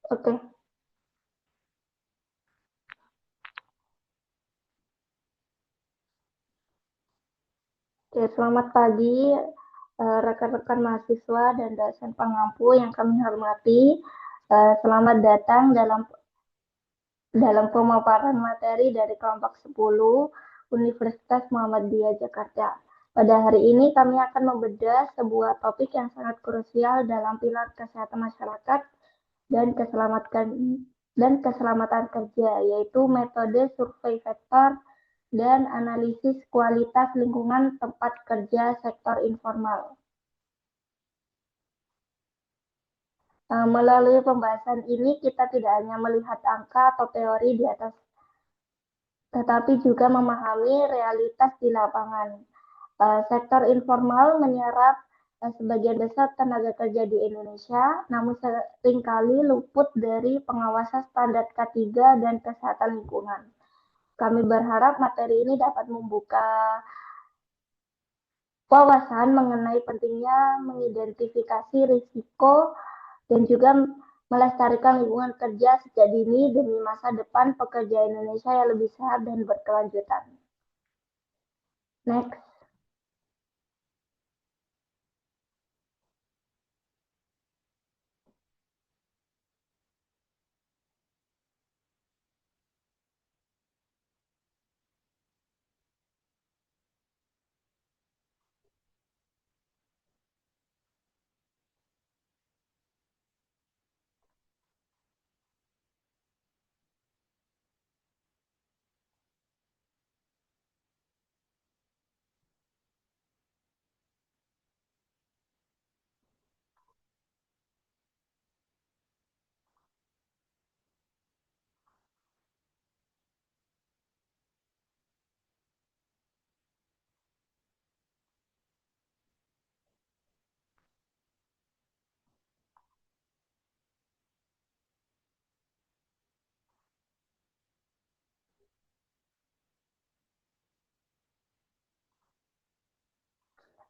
Oke. Oke, selamat pagi rekan-rekan mahasiswa dan dosen pengampu yang kami hormati. Selamat datang dalam pemaparan materi dari kelompok 10 Universitas Muhammadiyah Jakarta. Pada hari ini kami akan membedah sebuah topik yang sangat krusial dalam pilar kesehatan masyarakat dan keselamatan kerja, yaitu metode survei vektor dan analisis kualitas lingkungan tempat kerja sektor informal. Melalui pembahasan ini, kita tidak hanya melihat angka atau teori di atas, tetapi juga memahami realitas di lapangan. Sektor informal menyerap sebagian besar tenaga kerja di Indonesia, namun seringkali luput dari pengawasan standar K3 dan kesehatan lingkungan. Kami berharap materi ini dapat membuka wawasan mengenai pentingnya mengidentifikasi risiko dan juga melestarikan lingkungan kerja sejak dini demi masa depan pekerja Indonesia yang lebih sehat dan berkelanjutan. Next.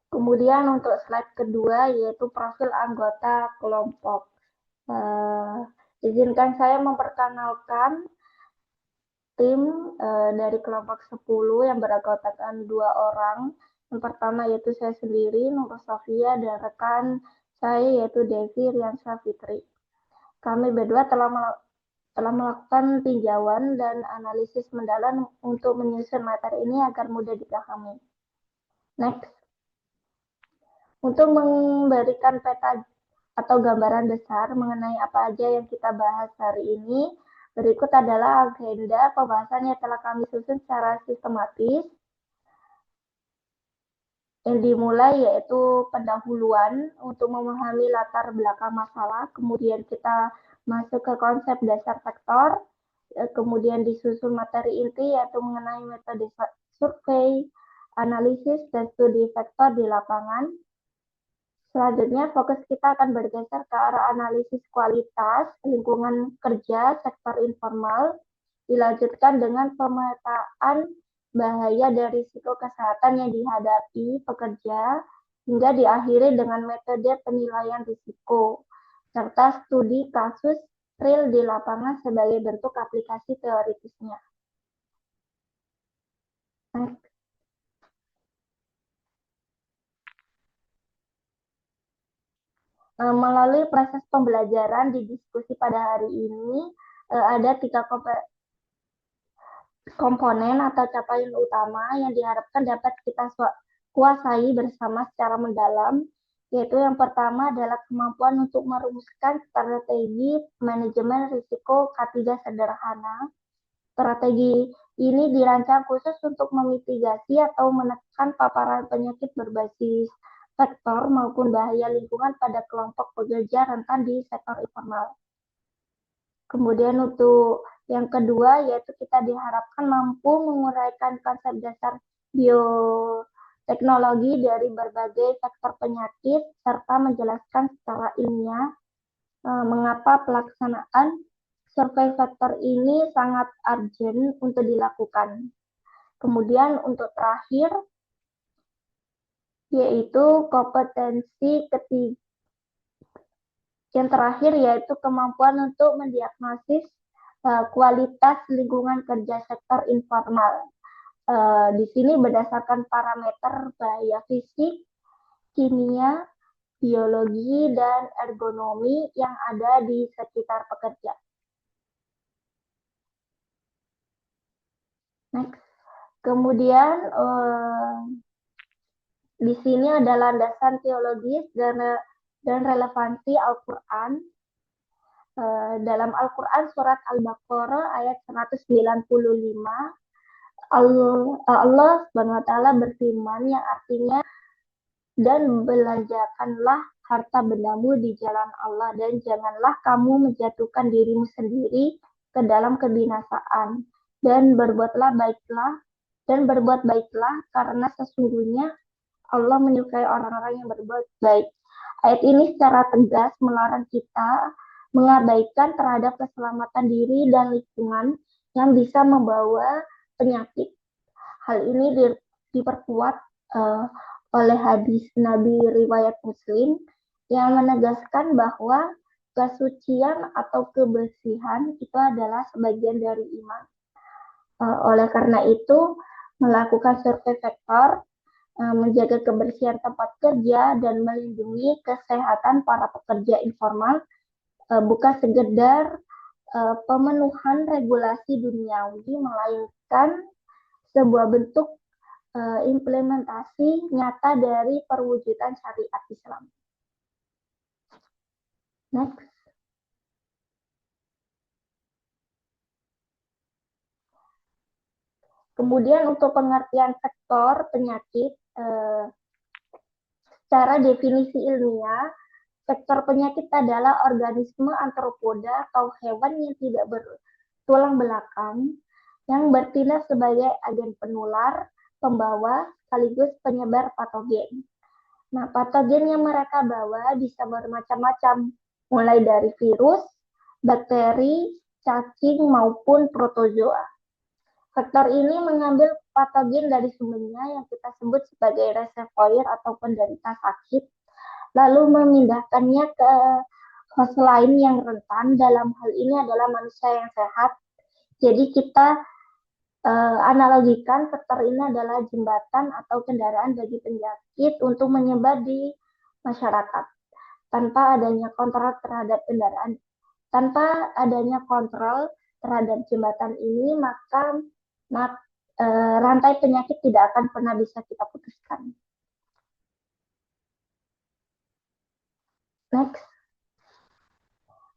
Kemudian untuk slide kedua yaitu profil anggota kelompok. Izinkan saya memperkenalkan tim dari kelompok 10 yang beranggotakan 2 orang. Yang pertama yaitu saya sendiri, Nur Sofia, dan rekan saya yaitu Devi Riansyah Fitri. Kami berdua telah melakukan tinjauan dan analisis mendalam untuk menyusun materi ini agar mudah dipahami. Next. Untuk memberikan peta atau gambaran besar mengenai apa aja yang kita bahas hari ini, berikut adalah agenda pembahasan yang telah kami susun secara sistematis. Yang dimulai yaitu pendahuluan untuk memahami latar belakang masalah, kemudian kita masuk ke konsep dasar sektor, kemudian disusun materi inti yaitu mengenai metode survei, analisis, dan studi faktor di lapangan. Selanjutnya, fokus kita akan bergeser ke arah analisis kualitas lingkungan kerja sektor informal, dilanjutkan dengan pemetaan bahaya dan risiko kesehatan yang dihadapi pekerja, hingga diakhiri dengan metode penilaian risiko, serta studi kasus real di lapangan sebagai bentuk aplikasi teoritisnya. Melalui proses pembelajaran di diskusi pada hari ini, ada 3 komponen atau capaian utama yang diharapkan dapat kita kuasai bersama secara mendalam, yaitu yang pertama adalah kemampuan untuk merumuskan strategi manajemen risiko K3 sederhana. Strategi ini dirancang khusus untuk memitigasi atau menekan paparan penyakit berbasis sektor maupun bahaya lingkungan pada kelompok pekerja rentan di sektor informal. Kemudian untuk yang kedua yaitu kita diharapkan mampu menguraikan konsep dasar bioteknologi dari berbagai faktor penyakit serta menjelaskan secara ilmiah mengapa pelaksanaan survei faktor ini sangat urgent untuk dilakukan. Kemudian untuk terakhir yaitu kompetensi ketiga Yang terakhir yaitu kemampuan untuk mendiagnosis kualitas lingkungan kerja sektor informal. Di sini berdasarkan parameter bahaya fisik, kimia, biologi, dan ergonomi yang ada di sekitar pekerja. Next. Kemudian di sini ada landasan teologis dan relevansi Al-Quran. Dalam Al-Quran surat Al-Baqarah ayat 195, Allah SWT berfirman yang artinya, dan belanjakanlah harta bendamu di jalan Allah, dan janganlah kamu menjatuhkan dirimu sendiri ke dalam kebinasaan, dan berbuat baiklah karena sesungguhnya Allah menyukai orang-orang yang berbuat baik. Ayat ini secara tegas melarang kita mengabaikan terhadap keselamatan diri dan lingkungan yang bisa membawa penyakit. Hal ini diperkuat oleh hadis Nabi riwayat Muslim yang menegaskan bahwa kesucian atau kebersihan itu adalah sebagian dari iman. Oleh karena itu, melakukan survei faktor, menjaga kebersihan tempat kerja, dan melindungi kesehatan para pekerja informal bukan sekedar pemenuhan regulasi duniawi, melainkan sebuah bentuk implementasi nyata dari perwujudan syariat Islam. Next. Kemudian untuk pengertian sektor penyakit, secara definisi ilmiah, sektor penyakit adalah organisme arthropoda atau hewan yang tidak bertulang belakang yang bertindak sebagai agen penular, pembawa, sekaligus penyebar patogen. Nah, patogen yang mereka bawa bisa bermacam-macam, mulai dari virus, bakteri, cacing, maupun protozoa. Sektor ini mengambil patogen dari sumbernya yang kita sebut sebagai reservoir atau penderita sakit, lalu memindahkannya ke host lain yang rentan. Dalam hal ini adalah manusia yang sehat. Jadi kita analogikan sektor ini adalah jembatan atau kendaraan bagi penyakit untuk menyebar di masyarakat. Tanpa adanya kontrol terhadap kendaraan, tanpa adanya kontrol terhadap jembatan ini, maka rantai penyakit tidak akan pernah bisa kita putuskan. Next.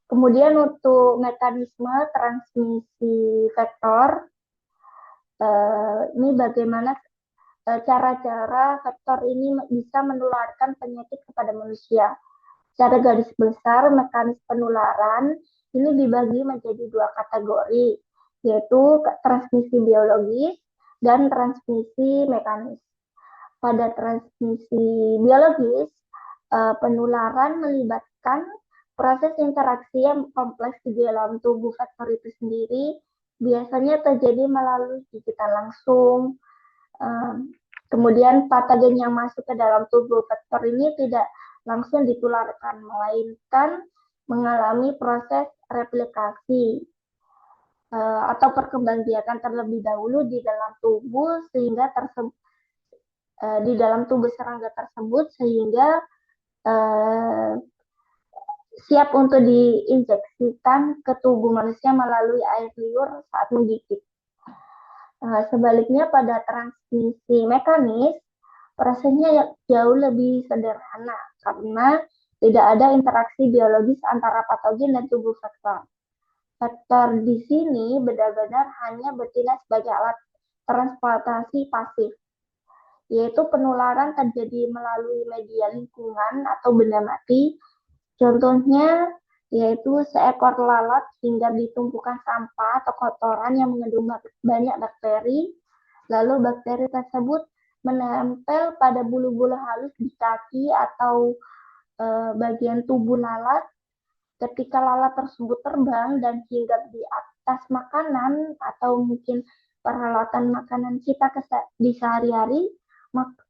Kemudian untuk mekanisme transmisi vektor, ini bagaimana cara-cara vektor ini bisa menularkan penyakit kepada manusia. Secara garis besar, mekanisme penularan ini dibagi menjadi dua kategori, yaitu transmisi biologis dan transmisi mekanis. Pada transmisi biologis, penularan melibatkan proses interaksi yang kompleks di dalam tubuh vektor itu sendiri, biasanya terjadi melalui gigitan langsung. Kemudian patogen yang masuk ke dalam tubuh vektor ini tidak langsung ditularkan, melainkan mengalami proses replikasi atau perkembangbiakan terlebih dahulu di dalam tubuh sehingga di dalam tubuh serangga tersebut sehingga siap untuk diinjeksikan ke tubuh manusia melalui air liur saat menggigit. Sebaliknya pada transmisi mekanis, prosesnya jauh lebih sederhana karena tidak ada interaksi biologis antara patogen dan tubuh vektor. Vektor di sini benar-benar hanya bertindak sebagai alat transportasi pasif, yaitu penularan terjadi melalui media lingkungan atau benda mati. Contohnya yaitu seekor lalat hingga ditumpukan sampah atau kotoran yang mengandung banyak bakteri, lalu bakteri tersebut menempel pada bulu-bulu halus di kaki atau bagian tubuh lalat. Ketika lalat tersebut terbang dan hinggap di atas makanan atau mungkin peralatan makanan kita di sehari-hari,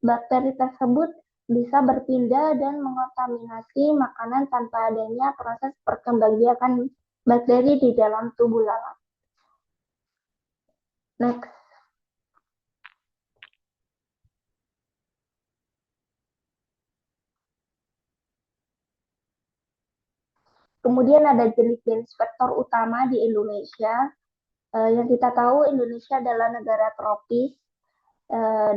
bakteri tersebut bisa berpindah dan mengontaminasi makanan tanpa adanya proses perkembangbiakan bakteri di dalam tubuh lalat. Next. Kemudian ada jenis-jenis vektor utama di Indonesia. Yang kita tahu Indonesia adalah negara tropis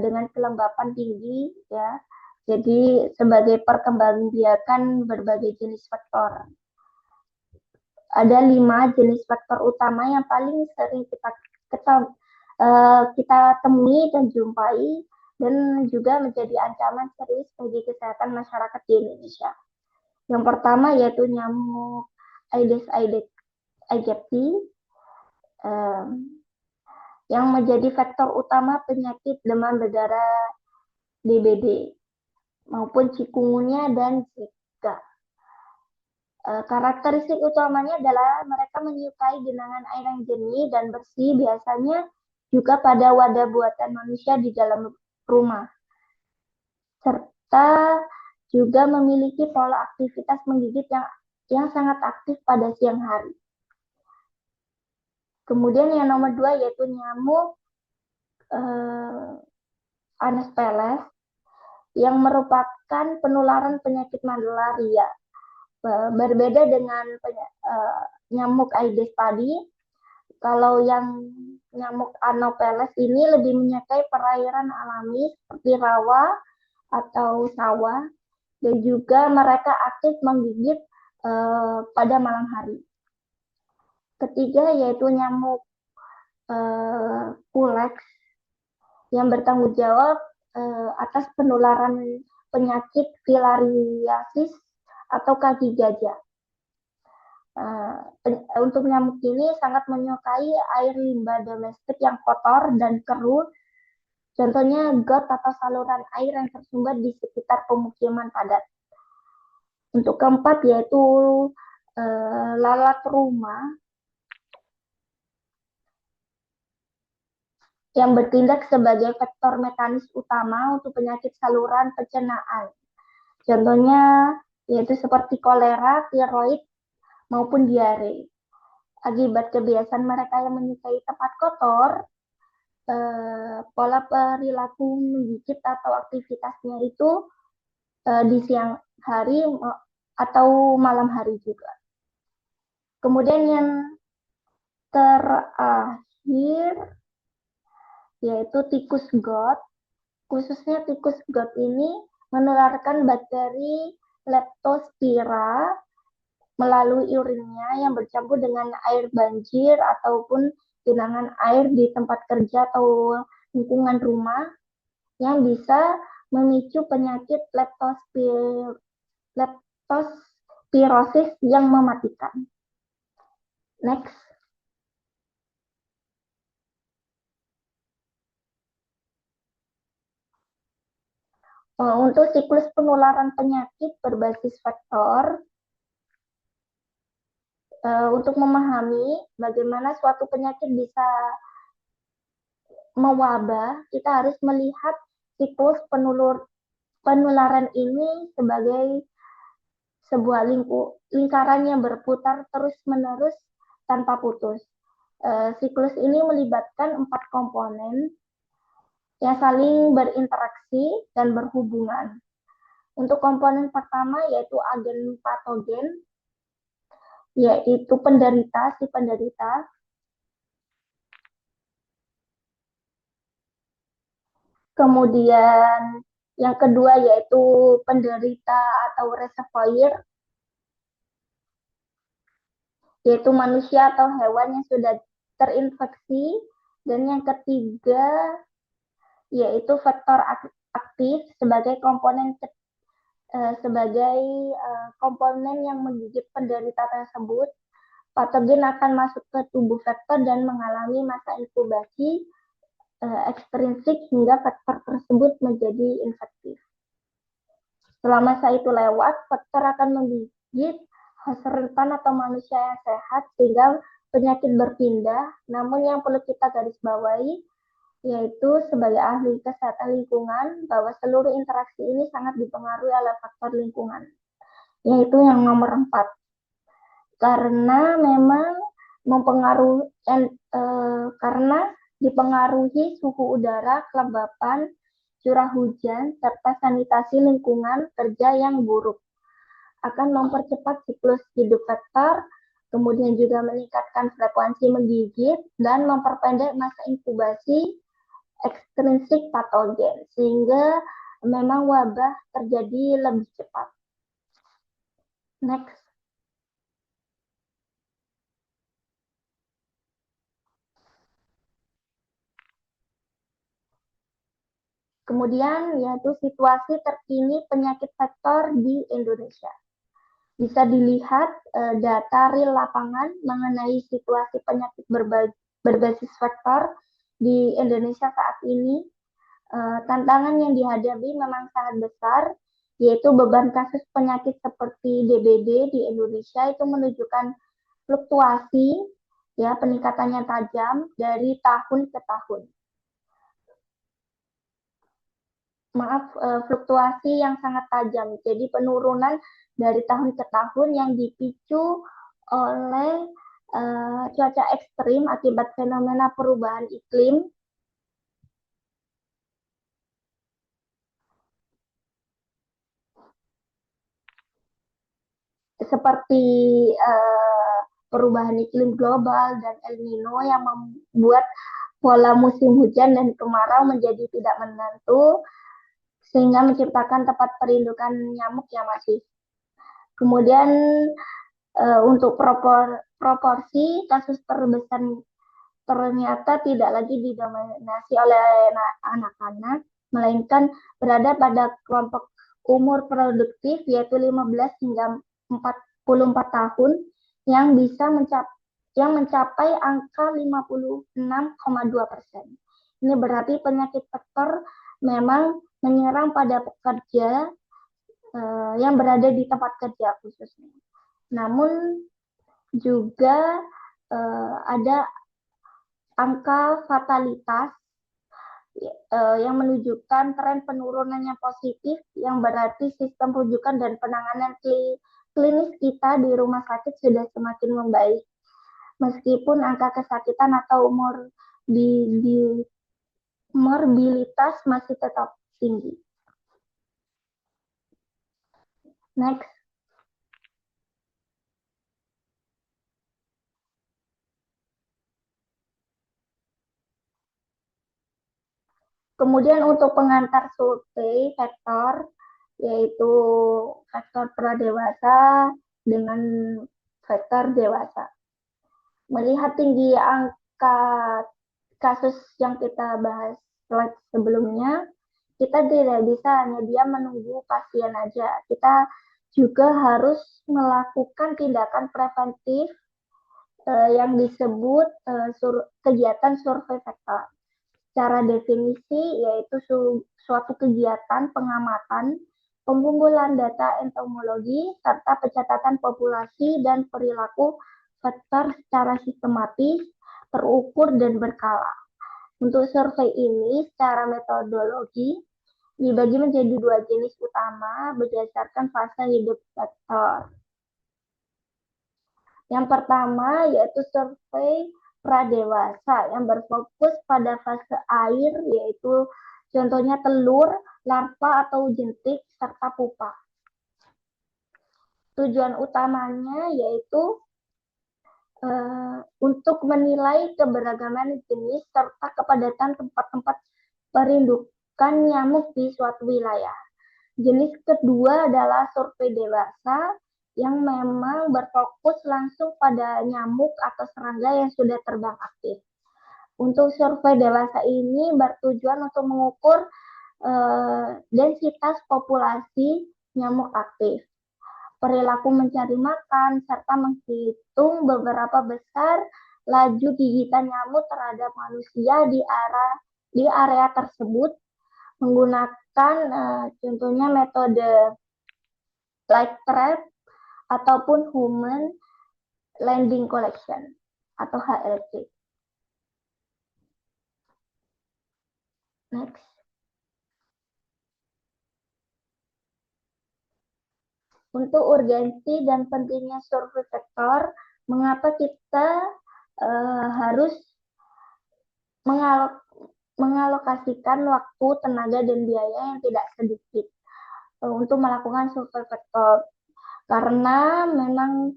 dengan kelembapan tinggi, ya. Jadi sebagai perkembangbiakan berbagai jenis vektor. Ada 5 jenis vektor utama yang paling sering kita temui dan jumpai dan juga menjadi ancaman serius bagi kesehatan masyarakat di Indonesia. Yang pertama yaitu nyamuk Aedes aegypti yang menjadi faktor utama penyakit demam berdarah DBD maupun chikungunya dan Zika. Karakteristik utamanya adalah mereka menyukai genangan air yang jernih dan bersih, biasanya juga pada wadah buatan manusia di dalam rumah, serta juga memiliki pola aktivitas menggigit yang sangat aktif pada siang hari. Kemudian yang nomor 2 yaitu nyamuk Anopheles yang merupakan penularan penyakit malaria. Berbeda dengan nyamuk Aedes tadi, kalau yang nyamuk Anopheles ini lebih menyukai perairan alami seperti rawa atau sawah, dan juga mereka aktif menggigit pada malam hari. Ketiga yaitu nyamuk Culex yang bertanggung jawab atas penularan penyakit filariasis atau kaki gajah. Untuk nyamuk ini sangat menyukai air limbah domestik yang kotor dan keruh, contohnya got atau saluran air yang tersumbat di sekitar pemukiman padat. Untuk keempat yaitu lalat rumah yang bertindak sebagai faktor mekanis utama untuk penyakit saluran pencernaan. Contohnya yaitu seperti kolera, tiroid, maupun diare. Akibat kebiasaan mereka yang menyukai tempat kotor, pola perilaku menggigit atau aktivitasnya itu di siang hari atau malam hari juga. Kemudian yang terakhir yaitu tikus got. Khususnya tikus got ini menularkan bakteri Leptospira melalui urinnya yang bercampur dengan air banjir ataupun genangan air di tempat kerja atau lingkungan rumah yang bisa memicu penyakit leptospirosis yang mematikan. Next. Untuk siklus penularan penyakit berbasis vektor, untuk memahami bagaimana suatu penyakit bisa mewabah, kita harus melihat siklus penularan ini sebagai sebuah lingkaran yang berputar terus-menerus tanpa putus. Siklus ini melibatkan 4 komponen yang saling berinteraksi dan berhubungan. Untuk komponen pertama yaitu agen patogen, yaitu si penderita. Kemudian yang kedua yaitu penderita atau reservoir, yaitu manusia atau hewan yang sudah terinfeksi. Dan yang ketiga yaitu faktor aktif sebagai komponen yang menggigit penderita tersebut. Patogen akan masuk ke tubuh faktor dan mengalami masa inkubasi ekstrinsik hingga faktor tersebut menjadi infektif. Setelah masa itu lewat, faktor akan menggigit hasil rentan atau manusia yang sehat sehingga penyakit berpindah. Namun yang perlu kita garis bawahi, yaitu sebagai ahli kesehatan lingkungan bahwa seluruh interaksi ini sangat dipengaruhi oleh faktor lingkungan, yaitu yang nomor 4. Karena memang mempengaruhi karena dipengaruhi suhu udara, kelembapan, curah hujan, serta sanitasi lingkungan kerja yang buruk akan mempercepat siklus hidup vektor, kemudian juga meningkatkan frekuensi menggigit dan memperpendek masa inkubasi ekstrinsik patogen, sehingga memang wabah terjadi lebih cepat. Next. Kemudian yaitu situasi terkini penyakit vektor di Indonesia. Bisa dilihat data real lapangan mengenai situasi penyakit berbasis vektor di Indonesia saat ini. Tantangan yang dihadapi memang sangat besar, yaitu beban kasus penyakit seperti DBD di Indonesia itu menunjukkan fluktuasi, ya peningkatannya tajam dari tahun ke tahun. Fluktuasi yang sangat tajam. Jadi penurunan dari tahun ke tahun yang dipicu oleh cuaca ekstrim akibat fenomena perubahan iklim, seperti perubahan iklim global dan El Nino yang membuat pola musim hujan dan kemarau menjadi tidak menentu, sehingga menciptakan tempat perindukan nyamuk yang masif. Kemudian untuk proporsi kasus terbesar ternyata tidak lagi didominasi oleh anak-anak, melainkan berada pada kelompok umur produktif, yaitu 15 hingga 44 tahun, yang bisa mencapai angka 56,2%. Ini berarti penyakit vektor memang menyerang pada pekerja yang berada di tempat kerja khususnya. Namun juga ada angka fatalitas yang menunjukkan tren penurunan yang positif, yang berarti sistem rujukan dan penanganan klinis kita di rumah sakit sudah semakin membaik, meskipun angka kesakitan atau morbilitas masih tetap tinggi. Next. Kemudian untuk pengantar survei vektor, yaitu vektor pradewasa dengan vektor dewasa. Melihat tinggi angka kasus yang kita bahas slide sebelumnya, kita tidak bisa hanya diam menunggu pasien aja. Kita juga harus melakukan tindakan preventif yang disebut kegiatan survei vektor. Secara definisi yaitu suatu kegiatan pengamatan, pengumpulan data entomologi, serta pencatatan populasi dan perilaku vektor secara sistematis, terukur, dan berkala. Untuk survei ini secara metodologi dibagi menjadi 2 jenis utama berdasarkan fase hidup vektor. Yang pertama yaitu survei pradewasa yang berfokus pada fase air, yaitu contohnya telur, larva atau jentik, serta pupa. Tujuan utamanya yaitu untuk menilai keberagaman jenis serta kepadatan tempat-tempat perindukan nyamuk di suatu wilayah. Jenis kedua adalah survei dewasa yang memang berfokus langsung pada nyamuk atau serangga yang sudah terbang aktif. Untuk survei dewasa ini bertujuan untuk mengukur densitas populasi nyamuk aktif, perilaku mencari makan, serta menghitung beberapa besar laju gigitan nyamuk terhadap manusia di area tersebut menggunakan contohnya metode light trap ataupun human landing collection atau HLC. Next. Untuk urgensi dan pentingnya survei vektor, mengapa kita harus mengalokasikan waktu, tenaga, dan biaya yang tidak sedikit untuk melakukan survei vektor. Karena memang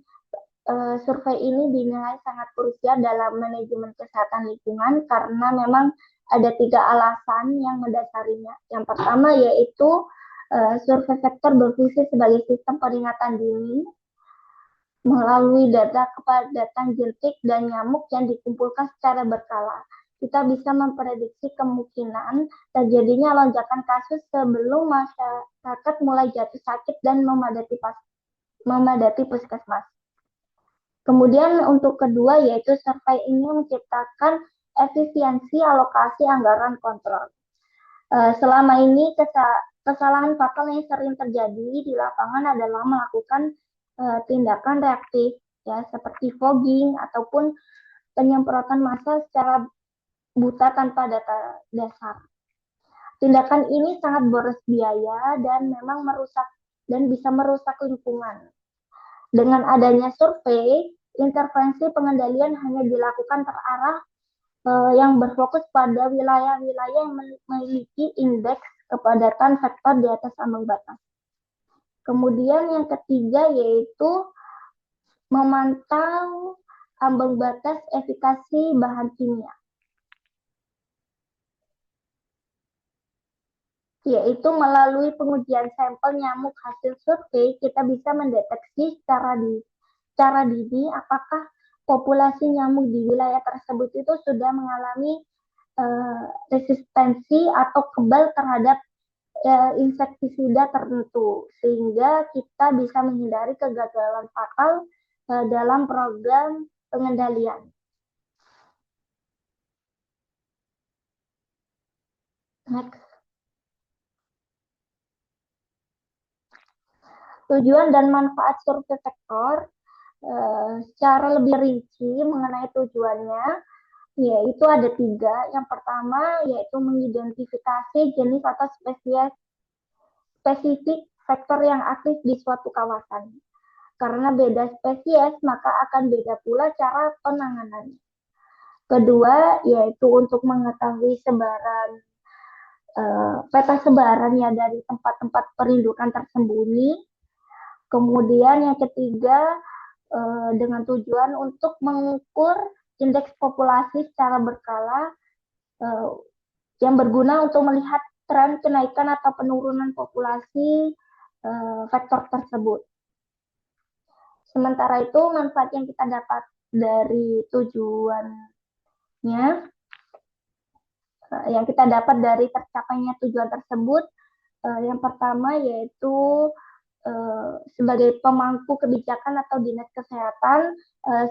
survei ini dinilai sangat krusial dalam manajemen kesehatan lingkungan karena memang ada 3 alasan yang mendasarinya. Yang pertama yaitu survei vektor berfungsi sebagai sistem peringatan dini melalui data kepadatan jentik dan nyamuk yang dikumpulkan secara berkala. Kita bisa memprediksi kemungkinan terjadinya lonjakan kasus sebelum masyarakat mulai jatuh sakit dan memadati puskesmas. Kemudian untuk kedua yaitu survei ini menciptakan efisiensi alokasi anggaran kontrol. Selama ini kesalahan fatal yang sering terjadi di lapangan adalah melakukan tindakan reaktif ya seperti fogging ataupun penyemprotan massal secara buta tanpa data dasar. Tindakan ini sangat boros biaya dan memang bisa merusak lingkungan. Dengan adanya survei, intervensi pengendalian hanya dilakukan terarah yang berfokus pada wilayah-wilayah yang memiliki indeks kepadatan vektor di atas ambang batas. Kemudian yang ketiga yaitu memantau ambang batas efikasi bahan kimia, yaitu melalui pengujian sampel nyamuk hasil survei kita bisa mendeteksi secara dini apakah populasi nyamuk di wilayah tersebut itu sudah mengalami resistensi atau kebal terhadap insektisida tertentu sehingga kita bisa menghindari kegagalan fatal dalam program pengendalian. Next. Tujuan dan manfaat survei vektor secara lebih rinci mengenai tujuannya yaitu ada 3. Yang pertama yaitu mengidentifikasi jenis atau spesifik vektor yang aktif di suatu kawasan. Karena beda spesies, maka akan beda pula cara penanganannya. Kedua, yaitu untuk mengetahui peta sebarannya dari tempat-tempat perindukan tersembunyi. Kemudian yang ketiga, dengan tujuan untuk mengukur indeks populasi secara berkala yang berguna untuk melihat tren kenaikan atau penurunan populasi vektor tersebut. Sementara itu, manfaat yang kita dapat dari tujuannya, yang kita dapat dari tercapainya tujuan tersebut, yang pertama yaitu sebagai pemangku kebijakan atau dinas kesehatan,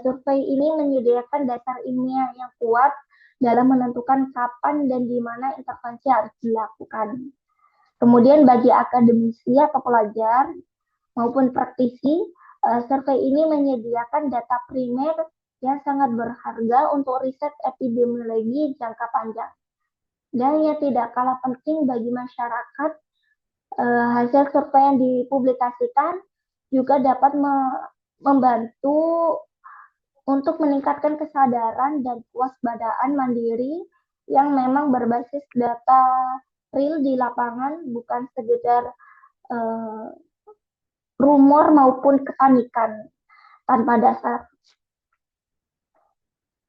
survei ini menyediakan dasar ilmiah yang kuat dalam menentukan kapan dan di mana intervensi harus dilakukan. Kemudian bagi akademisi atau pelajar maupun praktisi, survei ini menyediakan data primer yang sangat berharga untuk riset epidemiologi jangka panjang. Dan yang tidak kalah penting bagi masyarakat, hasil survei yang dipublikasikan juga dapat membantu untuk meningkatkan kesadaran dan kewaspadaan mandiri yang memang berbasis data real di lapangan, bukan sekedar rumor maupun kepanikan tanpa dasar.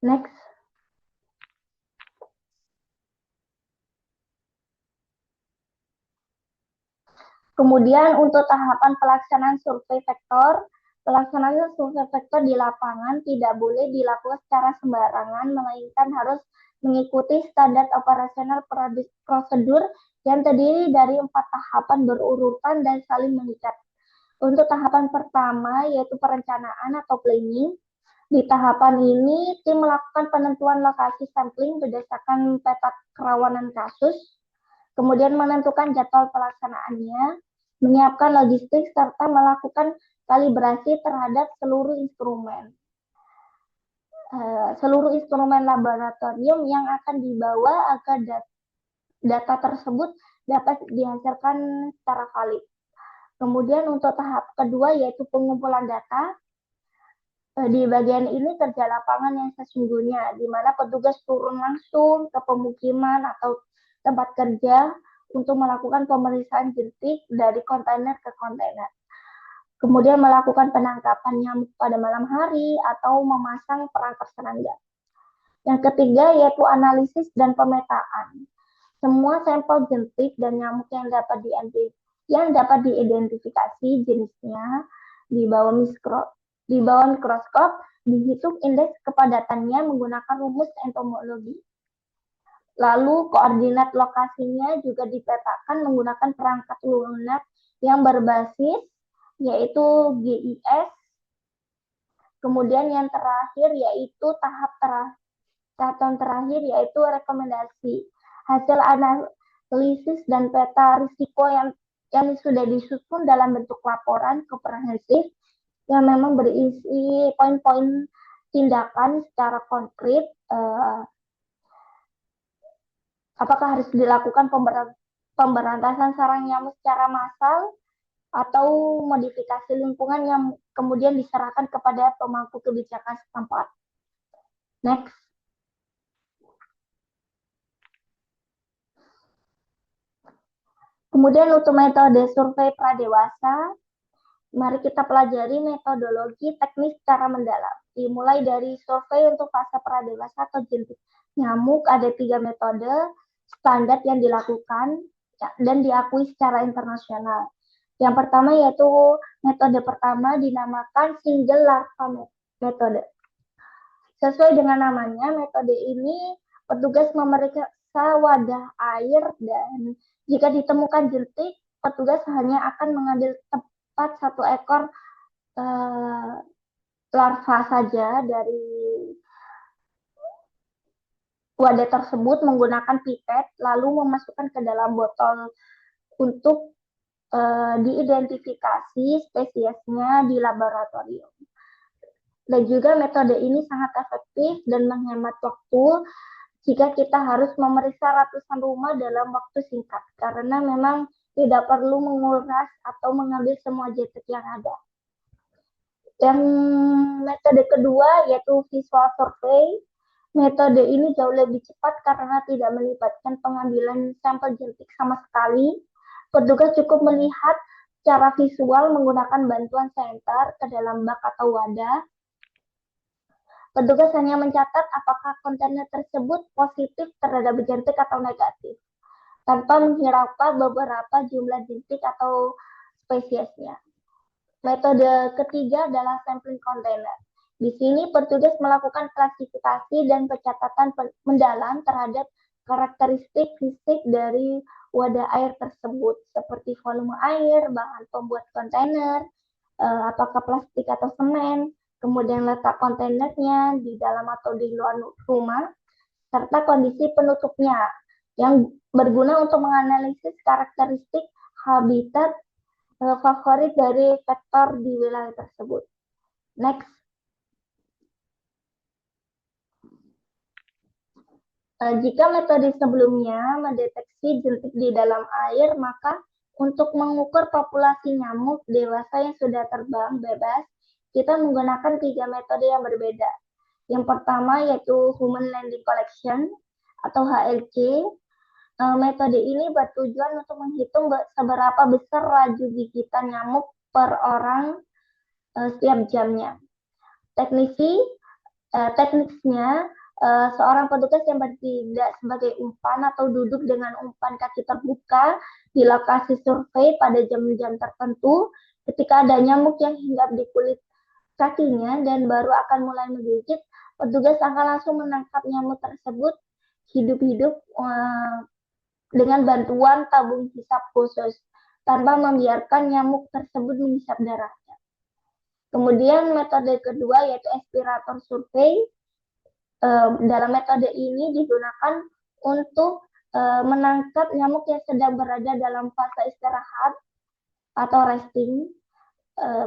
Next. Kemudian untuk tahapan pelaksanaan survei vektor, pelaksanaan survei vektor di lapangan tidak boleh dilakukan secara sembarangan, melainkan harus mengikuti standar operasional prosedur yang terdiri dari 4 tahapan berurutan dan saling mengikat. Untuk tahapan pertama yaitu perencanaan atau planning. Di tahapan ini, tim melakukan penentuan lokasi sampling berdasarkan peta kerawanan kasus, kemudian menentukan jadwal pelaksanaannya, menyiapkan logistik, serta melakukan kalibrasi terhadap seluruh instrumen laboratorium yang akan dibawa data tersebut dapat dihasilkan secara valid. Kemudian untuk tahap kedua yaitu pengumpulan data. Di bagian ini kerja lapangan yang sesungguhnya, di mana petugas turun langsung ke pemukiman atau tempat kerja untuk melakukan pemeriksaan jentik dari kontainer ke kontainer. Kemudian melakukan penangkapan nyamuk pada malam hari atau memasang perangkap serangga. Yang ketiga yaitu analisis dan pemetaan. Semua sampel jentik dan nyamuk yang dapat diidentifikasi jenisnya di bawah mikroskop dihitung indeks kepadatannya menggunakan rumus entomologi. Lalu koordinat lokasinya juga dipetakan menggunakan perangkat lunak yang berbasis yaitu GIS. Kemudian yang terakhir yaitu tahap terakhir yaitu rekomendasi. Hasil analisis dan peta risiko yang sudah disusun dalam bentuk laporan komprehensif yang memang berisi poin-poin tindakan secara konkret, apakah harus dilakukan pemberantasan sarang nyamuk secara massal atau modifikasi lingkungan yang kemudian diserahkan kepada pemangku kebijakan setempat. Next. Kemudian untuk metode survei pradewasa, mari kita pelajari metodologi teknis secara mendalam. Dimulai dari survei untuk fase pradewasa atau jentik nyamuk, ada 3 metode standar yang dilakukan dan diakui secara internasional. Yang pertama yaitu metode pertama dinamakan single larva metode. Sesuai dengan namanya, metode ini petugas memeriksa wadah air dan jika ditemukan jentik, petugas hanya akan mengambil tepat 1 ekor larva saja dari wadah tersebut menggunakan pipet, lalu memasukkan ke dalam botol untuk diidentifikasi spesiesnya di laboratorium. Dan juga metode ini sangat efektif dan menghemat waktu jika kita harus memeriksa ratusan rumah dalam waktu singkat, karena memang tidak perlu menguras atau mengambil semua jentik yang ada. Yang metode kedua yaitu visual survey. Metode ini jauh lebih cepat karena tidak melibatkan pengambilan sampel jentik sama sekali. Petugas cukup melihat secara visual menggunakan bantuan senter ke dalam bak atau wadah. Petugas hanya mencatat apakah kontainer tersebut positif terhadap jentik atau negatif, tanpa menghiraukan beberapa jumlah jentik atau spesiesnya. Metode ketiga adalah sampling kontainer. Di sini petugas melakukan klasifikasi dan pencatatan mendalam terhadap karakteristik fisik dari wadah air tersebut, seperti volume air, bahan pembuat kontainer, apakah plastik atau semen, kemudian letak kontainernya di dalam atau di luar rumah, serta kondisi penutupnya yang berguna untuk menganalisis karakteristik habitat favorit dari vektor di wilayah tersebut. Next. Jika metode sebelumnya mendeteksi jentik di dalam air, maka untuk mengukur populasi nyamuk dewasa yang sudah terbang bebas, kita menggunakan 3 metode yang berbeda. Yang pertama yaitu Human Landing Collection atau HLC. Metode ini bertujuan untuk menghitung seberapa besar laju gigitan nyamuk per orang setiap jamnya. Teknisnya, seorang petugas yang bertindak sebagai umpan atau duduk dengan umpan kaki terbuka di lokasi survei pada jam-jam tertentu ketika ada nyamuk yang hinggap di kulit kakinya dan baru akan mulai menggigit, petugas akan langsung menangkap nyamuk tersebut hidup-hidup dengan bantuan tabung hisap khusus tanpa membiarkan nyamuk tersebut menghisap darahnya. Kemudian metode kedua yaitu aspirator survei. Dalam metode ini digunakan untuk menangkap nyamuk yang sedang berada dalam fase istirahat atau resting.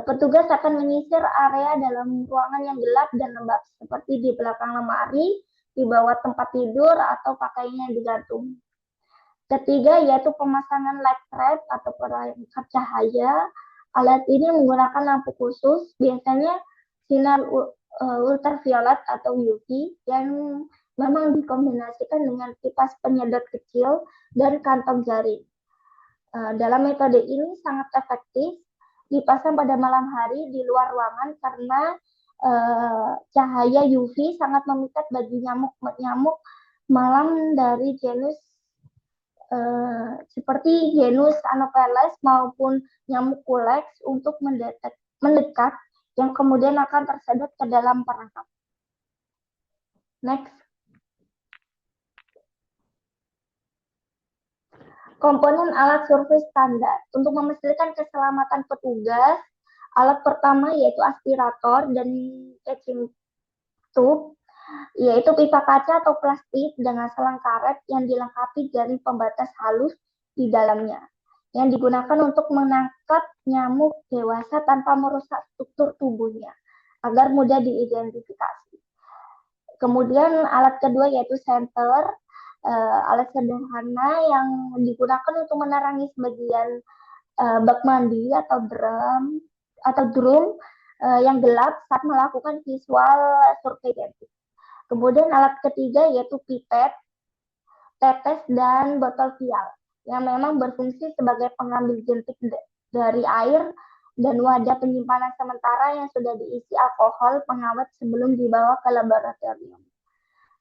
Petugas akan menyisir area dalam ruangan yang gelap dan lembab seperti di belakang lemari, di bawah tempat tidur, atau pakaian yang digantung. Ketiga yaitu pemasangan light trap atau perangkat cahaya. Alat ini menggunakan lampu khusus, biasanya sinar ultraviolet atau UV yang memang dikombinasikan dengan kipas penyedot kecil dan kantong jaring. Dalam metode ini sangat efektif dipasang pada malam hari di luar ruangan karena cahaya UV sangat memikat bagi nyamuk-nyamuk malam dari genus seperti genus Anopheles maupun nyamuk Culex untuk mendekat yang kemudian akan tersedot ke dalam perangkap. Next. Komponen alat survei standar. Untuk memastikan keselamatan petugas, alat pertama yaitu aspirator dan catching tube, yaitu pipa kaca atau plastik dengan selang karet yang dilengkapi jaring pembatas halus di dalamnya, yang digunakan untuk menangkap nyamuk dewasa tanpa merusak struktur tubuhnya, agar mudah diidentifikasi. Kemudian alat kedua yaitu senter, alat sederhana yang digunakan untuk menerangi sebagian bak mandi atau drum yang gelap saat melakukan visual surveillance. Kemudian alat ketiga yaitu pipet, tetes, dan botol vial yang memang berfungsi sebagai pengambil jentik dari air dan wadah penyimpanan sementara yang sudah diisi alkohol pengawet sebelum dibawa ke laboratorium.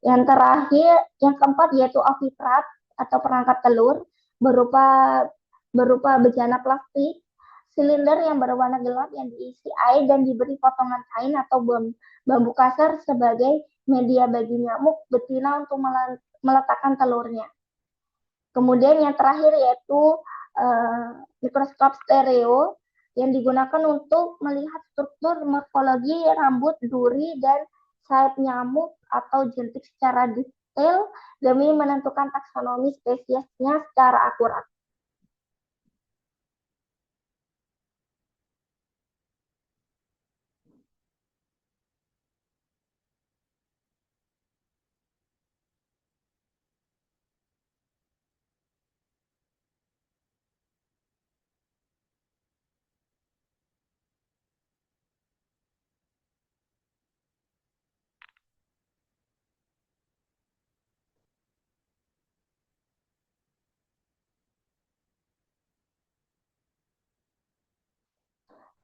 Yang terakhir, yang keempat yaitu oviprat atau perangkap telur berupa bejana plastik, silinder yang berwarna gelap yang diisi air dan diberi potongan kain atau bambu kasar sebagai media bagi nyamuk betina untuk meletakkan telurnya. Kemudian yang terakhir yaitu mikroskop stereo yang digunakan untuk melihat struktur morfologi rambut, duri, dan sayap nyamuk atau jentik secara detail demi menentukan taksonomi spesiesnya secara akurat.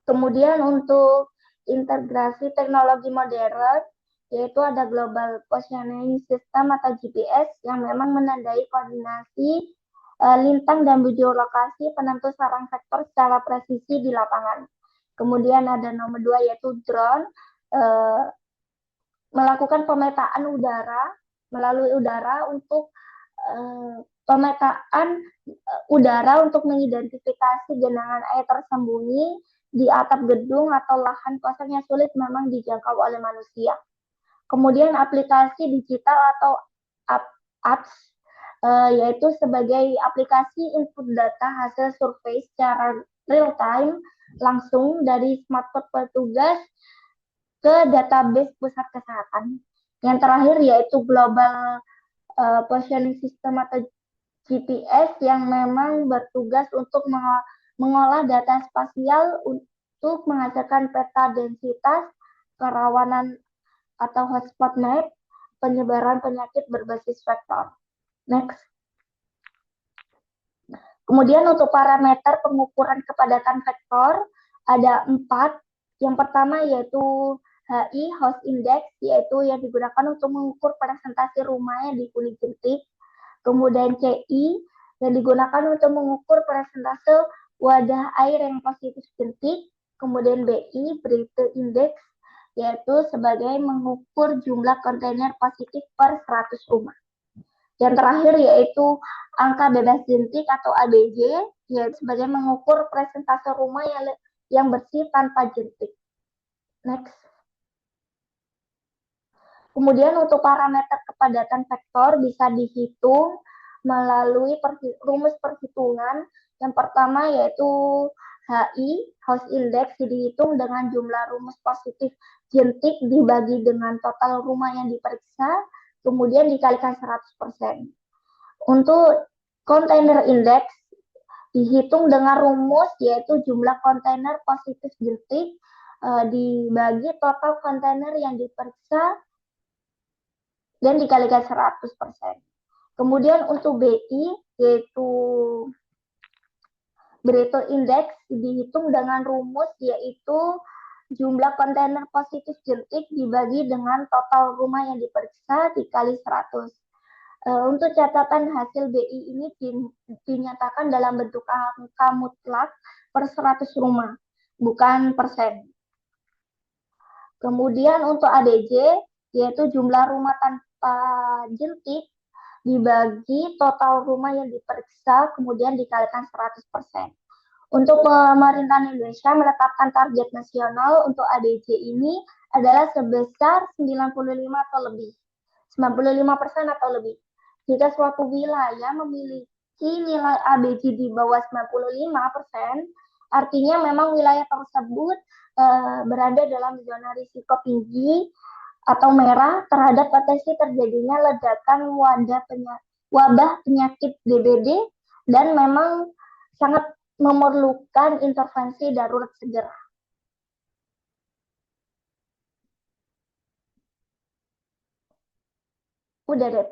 Kemudian untuk integrasi teknologi modern, yaitu ada Global Positioning System atau GPS yang memang menandai koordinasi lintang dan video lokasi penentu sarang sektor secara presisi di lapangan. Kemudian ada nomor 2 yaitu drone, melakukan pemetaan udara melalui udara untuk pemetaan udara untuk mengidentifikasi genangan air tersembunyi di atap gedung atau lahan kosong yang sulit memang dijangkau oleh manusia. Kemudian aplikasi digital atau apps, yaitu sebagai aplikasi input data hasil survei secara real time langsung dari smartphone petugas ke database pusat kesehatan. Yang terakhir yaitu Global Positioning System atau GPS yang memang bertugas untuk mengolah data spasial untuk menghasilkan peta densitas, kerawanan atau hotspot map, penyebaran penyakit berbasis vektor. Next. Kemudian untuk parameter pengukuran kepadatan vektor ada 4. Yang pertama yaitu HI, House Index, yaitu yang digunakan untuk mengukur presentasi rumahnya di kuning jentik. Kemudian CI, yang digunakan untuk mengukur presentase wadah air yang positif jentik. Kemudian BI, Brite Index, yaitu sebagai mengukur jumlah kontainer positif per 100 rumah. Yang terakhir yaitu angka bebas jentik atau ABJ, yaitu sebagai mengukur presentase rumah yang bersih tanpa jentik. Next. Kemudian untuk parameter kepadatan vektor bisa dihitung melalui rumus perhitungan. Yang pertama yaitu HI, House Index, dihitung dengan jumlah rumus positif jentik dibagi dengan total rumah yang diperiksa, kemudian dikalikan 100%. Untuk Container index dihitung dengan rumus yaitu jumlah kontainer positif jentik dibagi total kontainer yang diperiksa dan dikalikan 100%. Kemudian untuk BI yaitu Pareto Index dihitung dengan rumus yaitu jumlah kontainer positif jentik dibagi dengan total rumah yang diperiksa dikali 100. Untuk catatan hasil BI ini dinyatakan dalam bentuk angka mutlak per 100 rumah, bukan persen. Kemudian untuk ADJ, yaitu jumlah rumah tanpa jentik dibagi total rumah yang diperiksa, kemudian dikalikan 100%. Untuk pemerintah Indonesia menetapkan target nasional untuk ADC ini adalah sebesar 95 atau lebih. 95% atau lebih. Jika suatu wilayah memiliki nilai ADC di bawah 95%, artinya memang wilayah tersebut berada dalam zona risiko tinggi atau merah terhadap potensi terjadinya ledakan wabah penyakit DBD dan memang sangat memerlukan intervensi darurat segera. Udah deh.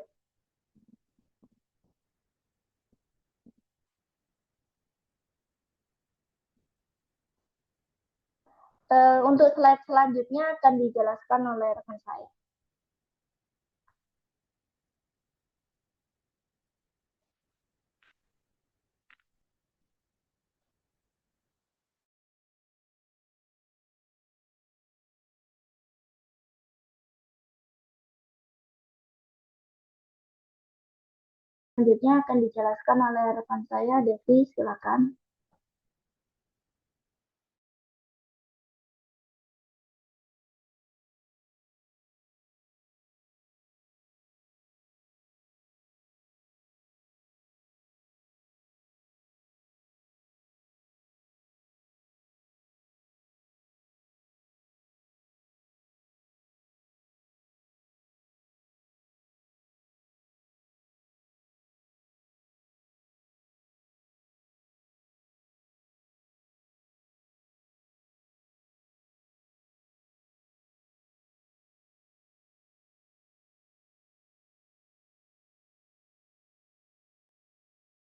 Untuk slide selanjutnya akan dijelaskan oleh rekan saya. Selanjutnya akan dijelaskan oleh rekan saya, Devi, silakan.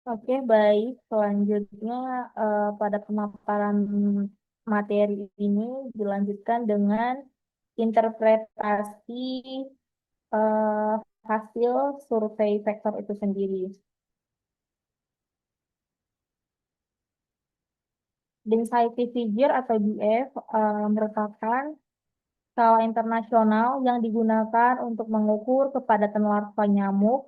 Oke, baik. Selanjutnya pada pemaparan materi ini dilanjutkan dengan interpretasi eh, hasil survei vektor itu sendiri. Density figure atau DF merupakan skala internasional yang digunakan untuk mengukur kepadatan larva nyamuk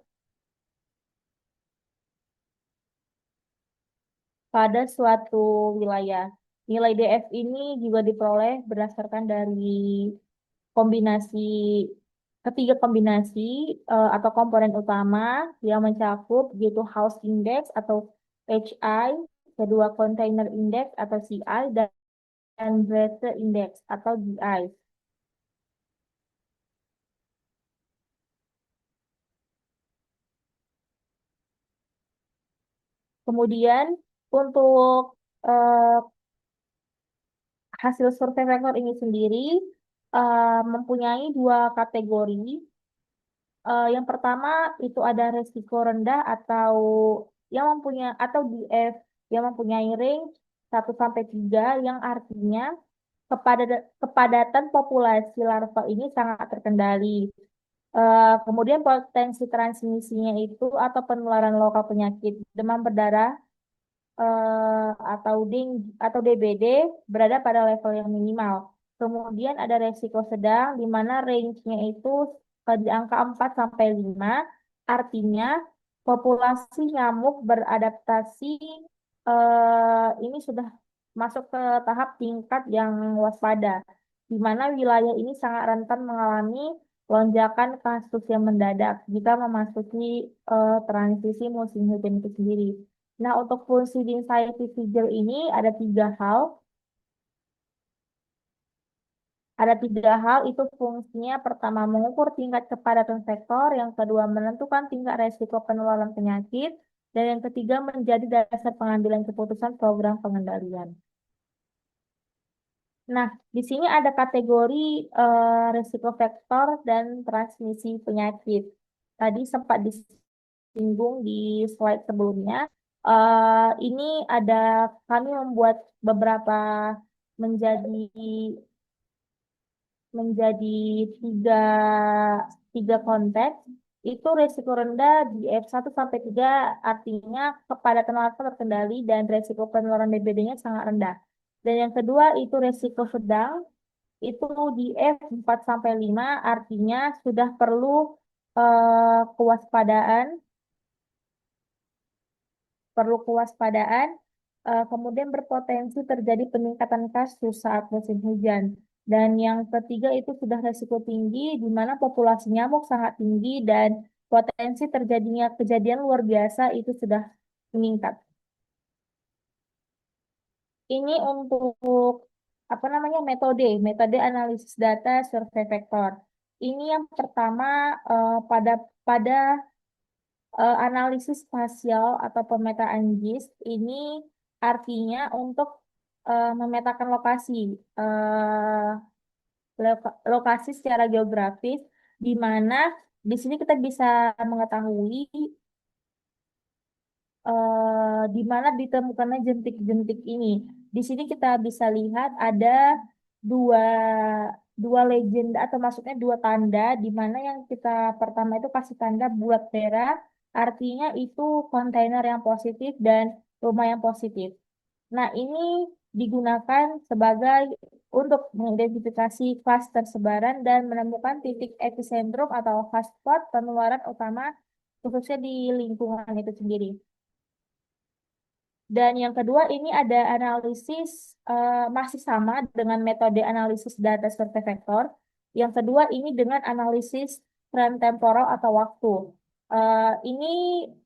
pada suatu wilayah. Nilai DF ini juga diperoleh berdasarkan dari kombinasi ketiga kombinasi atau komponen utama yang mencakup yaitu house index atau HI, kedua container index atau CI dan breadth index atau DI. Kemudian untuk eh, hasil survei vektor ini sendiri mempunyai dua kategori. Yang pertama itu ada resiko rendah atau yang mempunyai atau DF yang mempunyai range 1 sampai 3 yang artinya kepadatan populasi larva ini sangat terkendali. Kemudian potensi transmisinya itu atau penularan lokal penyakit demam berdarah atau DBD berada pada level yang minimal. Kemudian ada resiko sedang di mana range-nya itu di angka 4 sampai 5, artinya populasi nyamuk beradaptasi ini sudah masuk ke tahap tingkat yang waspada, di mana wilayah ini sangat rentan mengalami lonjakan kasus yang mendadak jika memasuki transisi musim hujan itu sendiri. Nah, untuk fungsi density figure ini ada tiga hal. Ada tiga hal itu fungsinya. Pertama, mengukur tingkat kepadatan sektor. Yang kedua, menentukan tingkat resiko penularan penyakit. Dan yang ketiga menjadi dasar pengambilan keputusan program pengendalian. Nah, di sini ada kategori risiko vektor dan transmisi penyakit. Tadi sempat disinggung di slide sebelumnya. Ini ada kami membuat beberapa menjadi menjadi tiga, tiga konteks. Itu risiko rendah di F1 sampai 3 artinya kepadatan warga terkendali dan risiko penularan DBD-nya sangat rendah. Dan yang kedua itu risiko sedang, itu di F4 sampai 5 artinya sudah perlu kewaspadaan, kemudian berpotensi terjadi peningkatan kasus saat musim hujan. Dan yang ketiga itu sudah risiko tinggi, di mana populasi nyamuk sangat tinggi dan potensi terjadinya kejadian luar biasa itu sudah meningkat. Ini untuk apa namanya metode analisis data survei vektor. Ini yang pertama pada analisis spasial atau pemetaan GIS ini artinya untuk memetakan eh, lokasi secara geografis di mana di sini kita bisa mengetahui di mana ditemukannya jentik-jentik ini. Di sini kita bisa lihat ada dua dua legenda atau maksudnya dua tanda di mana yang kita pertama itu kasih tanda bulat merah artinya itu kontainer yang positif dan rumah yang positif. Nah, ini digunakan sebagai untuk mengidentifikasi klaster sebaran dan menemukan titik epicentrum atau hotspot penularan utama khususnya di lingkungan itu sendiri. Dan yang kedua ini ada analisis masih sama dengan metode analisis data survei vektor. Yang kedua ini dengan analisis tren temporal atau waktu. Ini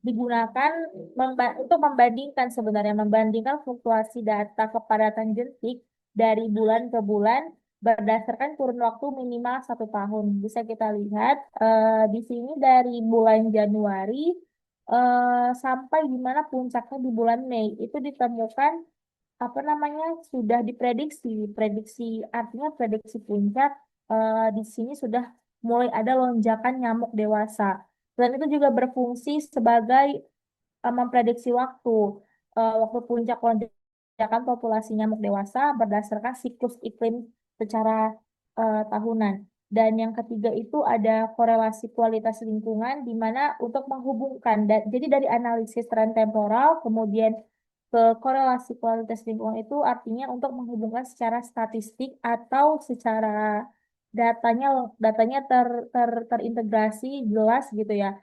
digunakan untuk membandingkan fluktuasi data kepadatan jentik dari bulan ke bulan berdasarkan kurun waktu minimal 1 tahun. Bisa kita lihat di sini dari bulan Januari sampai di mana puncaknya di bulan Mei itu ditemukan apa namanya sudah prediksi artinya prediksi puncak di sini sudah mulai ada lonjakan nyamuk dewasa dan itu juga berfungsi sebagai memprediksi waktu puncak lonjakan populasi nyamuk dewasa berdasarkan siklus iklim secara tahunan. Dan yang ketiga itu ada korelasi kualitas lingkungan di mana untuk menghubungkan jadi dari analisis tren temporal kemudian ke korelasi kualitas lingkungan itu artinya untuk menghubungkan secara statistik atau secara datanya datanya terintegrasi jelas gitu ya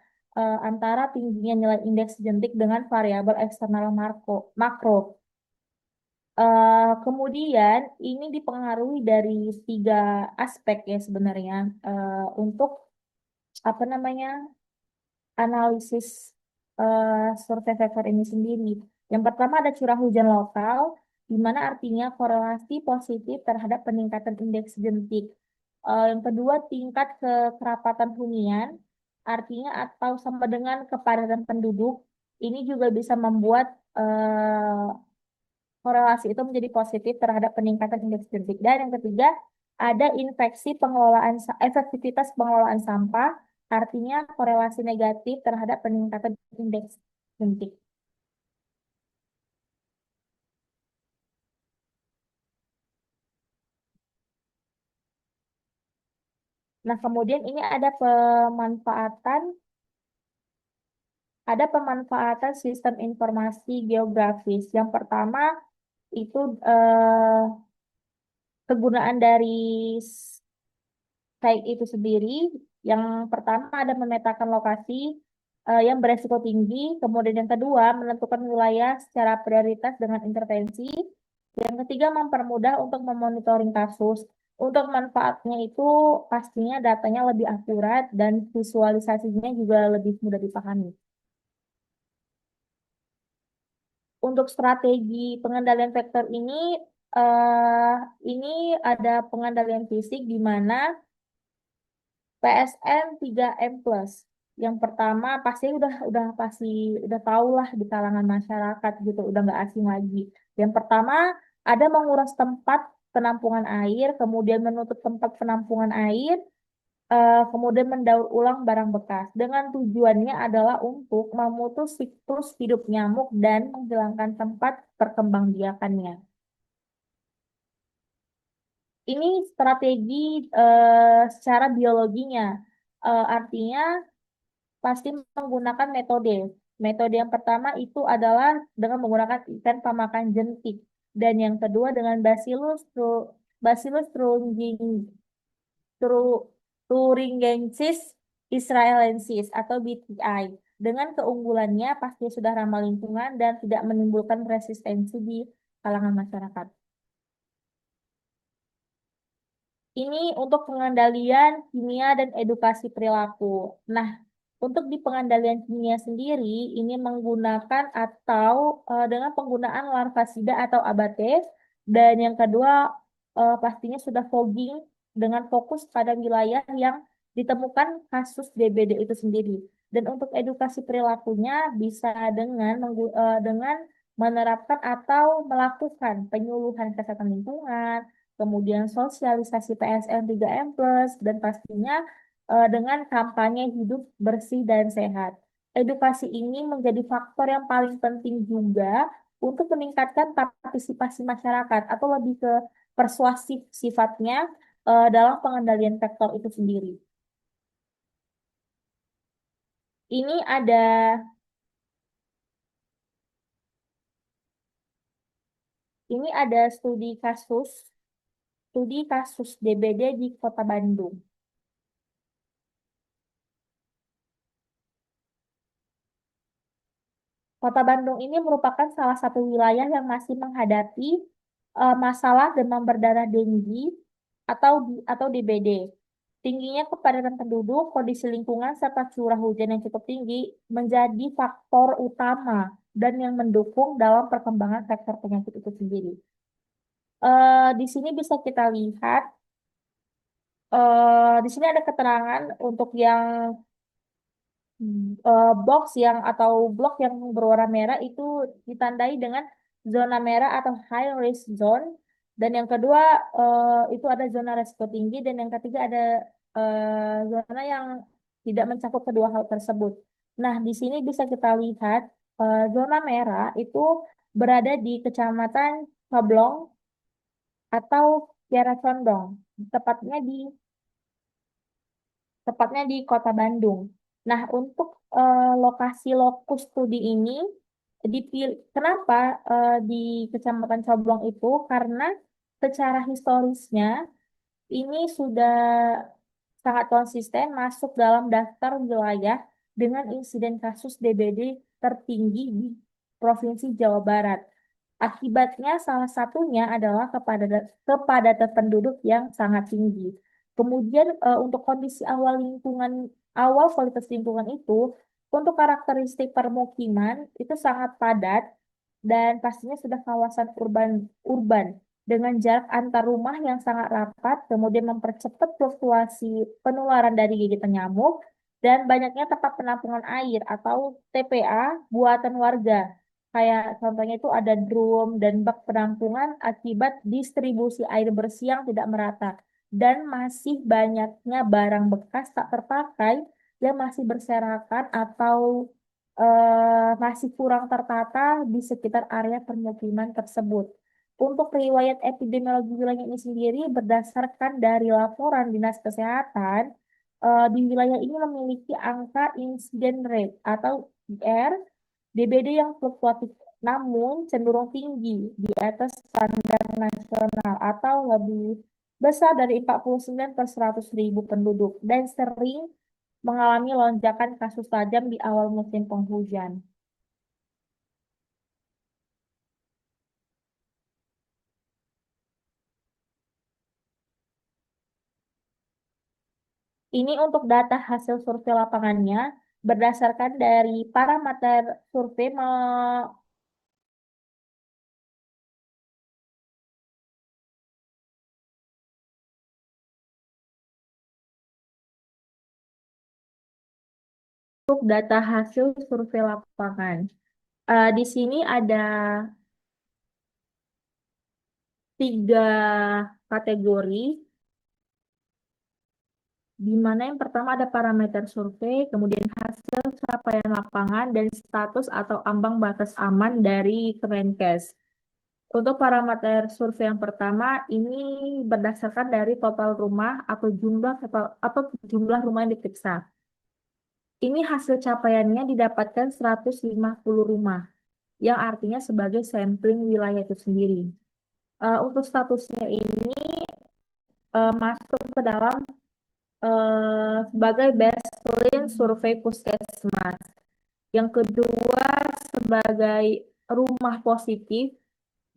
antara tingginya nilai indeks jentik dengan variabel eksternal makro. Kemudian ini dipengaruhi dari 3 aspek ya sebenarnya untuk apa namanya analisis survei vektor ini sendiri. Yang pertama ada curah hujan lokal, di mana artinya korelasi positif terhadap peningkatan indeks jentik. Yang kedua tingkat kekerapatan hunian, artinya atau sama dengan kepadatan penduduk. Ini juga bisa membuat korelasi itu menjadi positif terhadap peningkatan indeks jentik. Dan yang ketiga, ada efektivitas pengelolaan sampah, artinya korelasi negatif terhadap peningkatan indeks jentik. Nah, kemudian ini pemanfaatan sistem informasi geografis. Yang pertama itu kegunaan dari site itu sendiri. Yang pertama ada memetakan lokasi yang beresiko tinggi, kemudian yang kedua menentukan wilayah secara prioritas dengan intervensi, yang ketiga mempermudah untuk memonitoring kasus. Untuk manfaatnya itu pastinya datanya lebih akurat dan visualisasinya juga lebih mudah dipahami. Untuk strategi pengendalian vektor eh, ini ada pengendalian fisik di mana PSM 3M+. Yang pertama pasti udah pasti udah tau lah di kalangan masyarakat gitu, udah nggak asing lagi. Yang pertama ada menguras tempat penampungan air, kemudian menutup tempat penampungan air, kemudian mendaur ulang barang bekas. Dengan tujuannya adalah untuk memutus siklus hidup nyamuk dan menghilangkan tempat perkembangbiakannya. Ini strategi secara biologinya. Artinya pasti menggunakan metode. Metode yang pertama itu adalah dengan menggunakan ikan pemakan jentik. Dan yang kedua dengan Bacillus thuringiensis israelensis atau BTI. Dengan keunggulannya pasti sudah ramah lingkungan dan tidak menimbulkan resistensi di kalangan masyarakat. Ini untuk pengendalian kimia dan edukasi perilaku. Nah, untuk di pengendalian kimia sendiri, ini menggunakan atau dengan penggunaan larvasida atau abate. Dan yang kedua, pastinya sudah fogging dengan fokus pada wilayah yang ditemukan kasus DBD itu sendiri. Dan untuk edukasi perilakunya bisa dengan menerapkan atau melakukan penyuluhan kesehatan lingkungan, kemudian sosialisasi PSN 3M+, dan pastinya dengan kampanye hidup bersih dan sehat. Edukasi ini menjadi faktor yang paling penting juga untuk meningkatkan partisipasi masyarakat atau lebih ke persuasif sifatnya dalam pengendalian sektor itu sendiri. Ini ada ini ada studi kasus DBD di Kota Bandung. Kota Bandung ini merupakan salah satu wilayah yang masih menghadapi masalah demam berdarah tinggi atau DBD. Tingginya kepadatan penduduk, kondisi lingkungan, serta curah hujan yang cukup tinggi menjadi faktor utama dan yang mendukung dalam perkembangan sektor penyakit itu sendiri. Di sini bisa kita lihat, di sini ada keterangan untuk yang box yang atau blok yang berwarna merah itu ditandai dengan zona merah atau high risk zone, dan yang kedua itu ada zona risiko tinggi, dan yang ketiga ada zona yang tidak mencakup kedua hal tersebut. Nah, di sini bisa kita lihat zona merah itu berada di Kecamatan Sablong atau Kiara Condong, tepatnya di tepatnya di Kota Bandung. Nah, untuk lokasi lokus studi ini dipilih, kenapa di Kecamatan Coblong itu? Karena secara historisnya ini sudah sangat konsisten masuk dalam daftar wilayah dengan insiden kasus DBD tertinggi di Provinsi Jawa Barat. Akibatnya salah satunya adalah kepadatan penduduk yang sangat tinggi. Kemudian untuk kondisi awal kualitas lingkungan itu, untuk karakteristik permukiman itu sangat padat dan pastinya sudah kawasan urban dengan jarak antar rumah yang sangat rapat, kemudian mempercepat fluktuasi penularan dari gigitan nyamuk, dan banyaknya tempat penampungan air atau TPA buatan warga. Kayak contohnya itu ada drum dan bak penampungan akibat distribusi air bersih yang tidak merata. Dan masih banyaknya barang bekas tak terpakai yang masih berserakan atau masih kurang tertata di sekitar area permukiman tersebut. Untuk riwayat epidemiologi wilayah ini sendiri berdasarkan dari laporan Dinas Kesehatan, di wilayah ini memiliki angka insiden rate atau IR DBD yang fluktuatif namun cenderung tinggi di atas standar nasional atau lebih besar dari 49 per 100.000 penduduk dan sering mengalami lonjakan kasus tajam di awal musim penghujan. Ini untuk data hasil survei lapangannya berdasarkan dari parameter survei data hasil survei lapangan. Di sini ada 3 kategori, di mana yang pertama ada parameter survei, kemudian hasil capaian lapangan, dan status atau ambang batas aman dari Kemenkes. Untuk parameter survei yang pertama, ini berdasarkan dari total rumah atau jumlah rumah yang diperiksa. Ini hasil capaiannya didapatkan 150 rumah, yang artinya sebagai sampling wilayah itu sendiri. Untuk statusnya ini masuk ke dalam sebagai baseline survei puskesmas. Yang kedua sebagai rumah positif,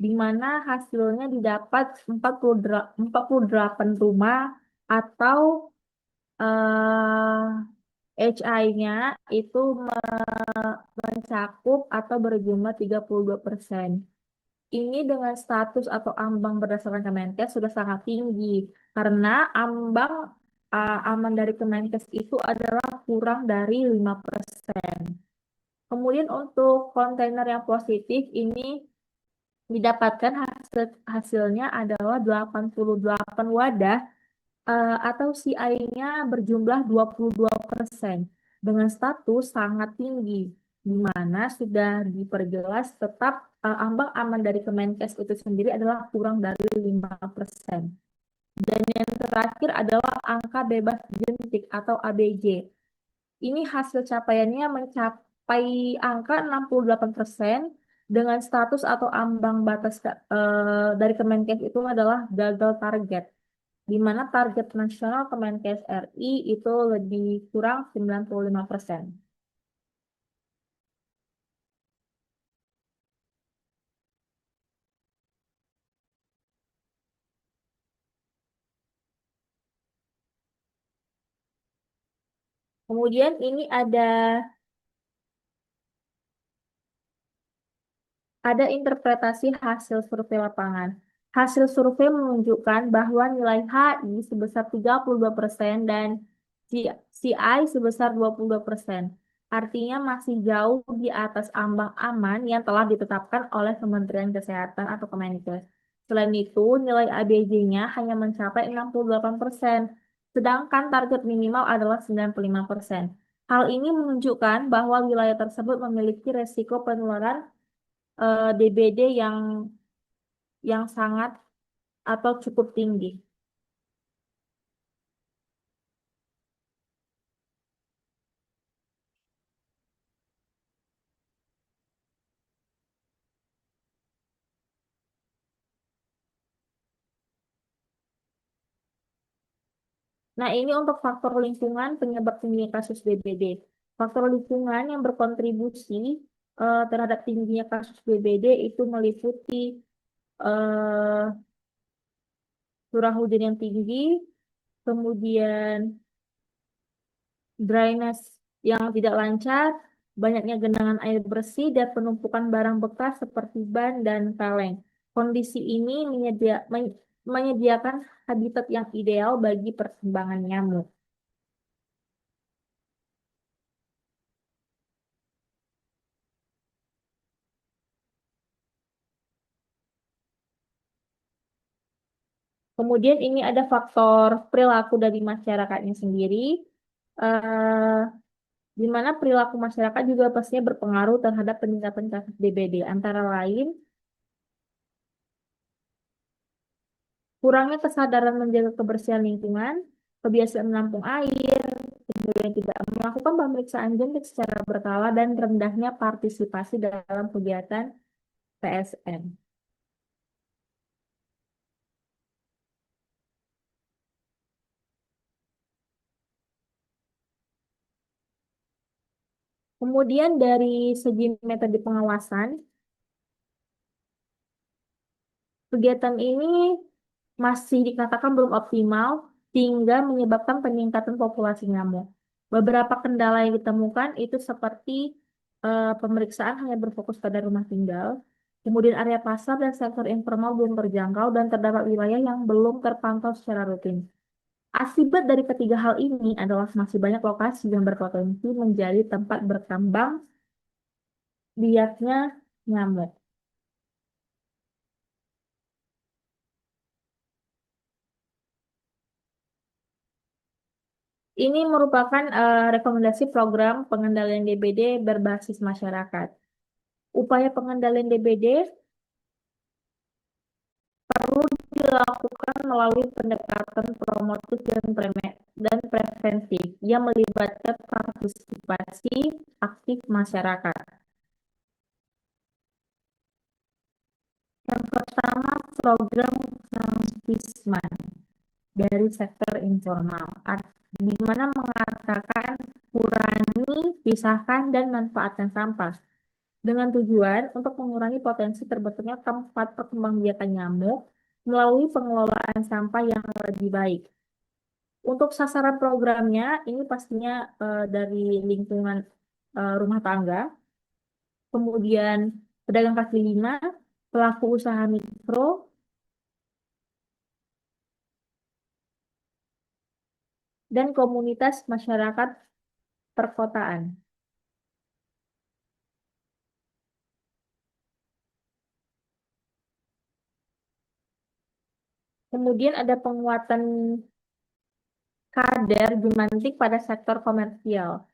di mana hasilnya didapat 48 rumah atau HI-nya itu mencakup atau berjumlah 32%. Ini dengan status atau ambang berdasarkan Kemenkes sudah sangat tinggi karena ambang aman dari Kemenkes itu adalah kurang dari 5%. Kemudian untuk kontainer yang positif ini didapatkan hasilnya adalah 88 wadah atau CI-nya berjumlah 22% dengan status sangat tinggi, di mana sudah diperjelas tetap ambang aman dari Kemenkes itu sendiri adalah kurang dari 5%. Dan yang terakhir adalah angka bebas jentik atau ABJ. Ini hasil capaiannya mencapai angka 68% dengan status atau ambang batas dari Kemenkes itu adalah gagal target, di mana target nasional Kemenkes RI itu lebih kurang 95%. Kemudian ini ada interpretasi hasil survei lapangan. Hasil survei menunjukkan bahwa nilai HI sebesar 32% dan CI sebesar 22%. Artinya masih jauh di atas ambang aman yang telah ditetapkan oleh Kementerian Kesehatan atau Kemenkes. Selain itu, nilai ABJ-nya hanya mencapai 68%, sedangkan target minimal adalah 95%. Hal ini menunjukkan bahwa wilayah tersebut memiliki resiko penularan DBD yang sangat atau cukup tinggi. Nah, ini untuk faktor lingkungan penyebab tingginya kasus DBD. Faktor lingkungan yang berkontribusi terhadap tingginya kasus DBD itu meliputi eh, curah hujan yang tinggi, kemudian drainase yang tidak lancar, banyaknya genangan air bersih, dan penumpukan barang bekas seperti ban dan kaleng. Kondisi ini menyediakan habitat yang ideal bagi perkembangan nyamuk. Kemudian ini ada faktor perilaku dari masyarakatnya sendiri, eh, di mana perilaku masyarakat juga pastinya berpengaruh terhadap peningkatan kasus DBD. Antara lain, kurangnya kesadaran menjaga kebersihan lingkungan, kebiasaan menampung air, kemudian tidak melakukan pemeriksaan jentik secara berkala, dan rendahnya partisipasi dalam kegiatan PSN. Kemudian dari segi metode pengawasan, kegiatan ini masih dikatakan belum optimal sehingga menyebabkan peningkatan populasi nyamuk. Beberapa kendala yang ditemukan itu seperti pemeriksaan hanya berfokus pada rumah tinggal, kemudian area pasar dan sektor informal belum terjangkau, dan terdapat wilayah yang belum terpantau secara rutin. Akibat dari ketiga hal ini adalah masih banyak lokasi yang berpotensi menjadi tempat berkembang biaknya nyamuk. Ini merupakan rekomendasi program pengendalian DBD berbasis masyarakat. Upaya pengendalian DBD dilakukan melalui pendekatan promotif dan preventif yang melibatkan partisipasi aktif masyarakat. Yang pertama, program Sampisman dari sektor informal, di mana mengatakan kurangi, pisahkan, dan manfaatkan sampah dengan tujuan untuk mengurangi potensi terbentuknya tempat perkembangbiakan nyamuk melalui pengelolaan sampah yang lebih baik. Untuk sasaran programnya, ini pastinya dari lingkungan rumah tangga, kemudian pedagang kaki lima, pelaku usaha mikro, dan komunitas masyarakat perkotaan. Kemudian ada penguatan kader Jumantik pada sektor komersial.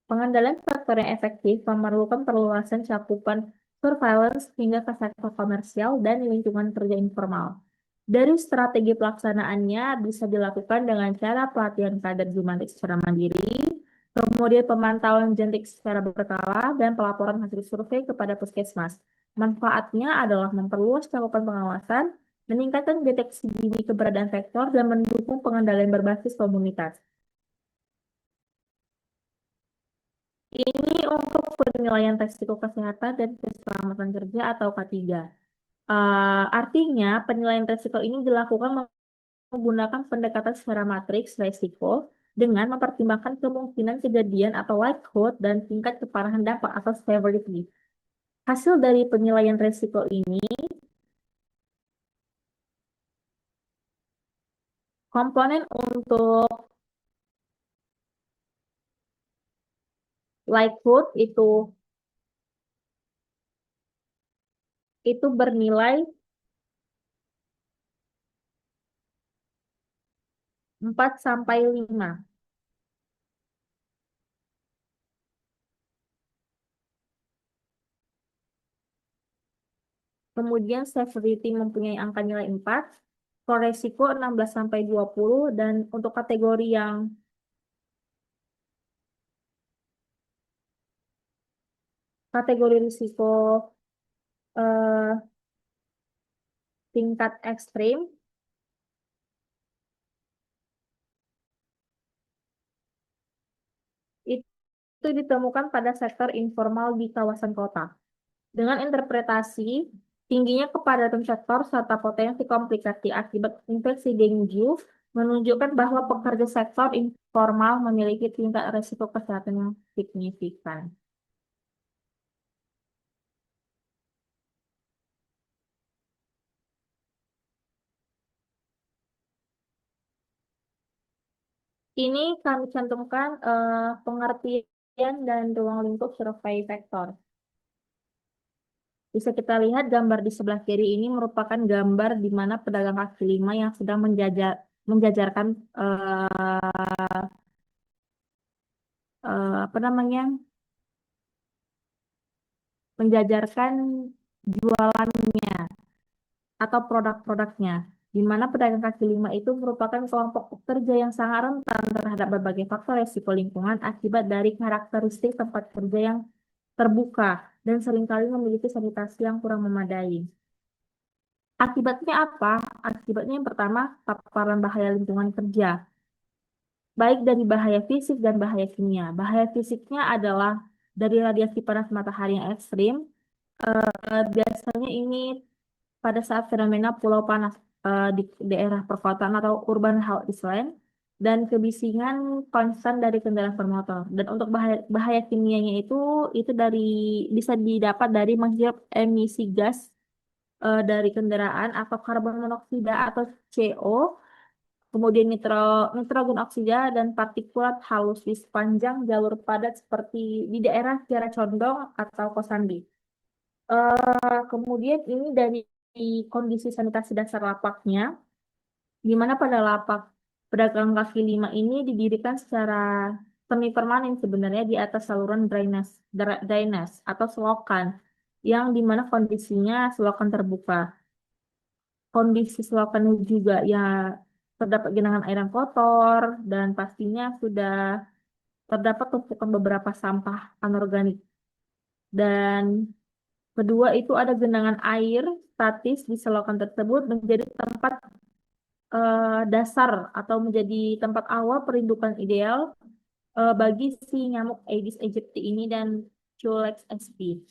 Pengendalian faktor yang efektif memerlukan perluasan cakupan surveillance hingga ke sektor komersial dan lingkungan kerja informal. Dari strategi pelaksanaannya bisa dilakukan dengan cara pelatihan kader Jumantik secara mandiri, kemudian pemantauan jentik secara berkala, dan pelaporan hasil survei kepada puskesmas. Manfaatnya adalah memperluas cakupan pengawasan, meningkatkan deteksi dini keberadaan vektor, dan mendukung pengendalian berbasis komunitas. Ini untuk penilaian risiko kesehatan dan keselamatan kerja atau K3. Artinya, penilaian risiko ini dilakukan menggunakan pendekatan secara matriks risiko dengan mempertimbangkan kemungkinan kejadian atau likelihood dan tingkat keparahan dampak atau severity. Hasil dari penilaian risiko ini, komponen untuk likelihood itu bernilai 4 sampai 5. Kemudian severity mempunyai angka nilai 4, for resiko 16 sampai 20, dan untuk kategori risiko eh, tingkat ekstrim itu ditemukan pada sektor informal di kawasan kota. Dengan interpretasi tingginya kepadatan sektor serta potensi komplikasi akibat infeksi dengue menunjukkan bahwa pekerja sektor informal memiliki tingkat risiko kesehatan yang signifikan. Ini kami cantumkan pengertian dan ruang lingkup survei vektor. Bisa kita lihat gambar di sebelah kiri ini merupakan gambar di mana pedagang kaki lima yang sedang menjajarkan apa namanya, menjajarkan jualannya atau produk-produknya, di mana pedagang kaki lima itu merupakan kelompok pekerja yang sangat rentan terhadap berbagai faktor risiko lingkungan akibat dari karakteristik tempat kerja yang terbuka dan seringkali memiliki sanitasi yang kurang memadai. Akibatnya apa? Akibatnya yang pertama, paparan bahaya lingkungan kerja, baik dari bahaya fisik dan bahaya kimia. Bahaya fisiknya adalah dari radiasi panas matahari yang ekstrim. Biasanya ini pada saat fenomena pulau panas di daerah perkotaan atau urban health dan kebisingan konstan dari kendaraan bermotor. Dan untuk bahaya kimianya itu bisa didapat dari menghirup emisi gas dari kendaraan atau karbon monoksida atau CO, kemudian nitrogen oksida dan partikulat halus di sepanjang jalur padat seperti di daerah Kiara Condong atau Kosambi. Kemudian ini dari kondisi sanitasi dasar lapaknya, di mana pada lapak pedagang kaki lima ini didirikan secara semi permanen sebenarnya di atas saluran drainase atau selokan, yang di mana kondisinya selokan terbuka. Kondisi selokan juga ya terdapat genangan air yang kotor dan pastinya sudah terdapat tumpukan beberapa sampah anorganik. Dan kedua itu ada genangan air statis di selokan tersebut menjadi tempat dasar atau menjadi tempat awal perindukan ideal bagi si nyamuk Aedes aegypti ini dan Culex sp.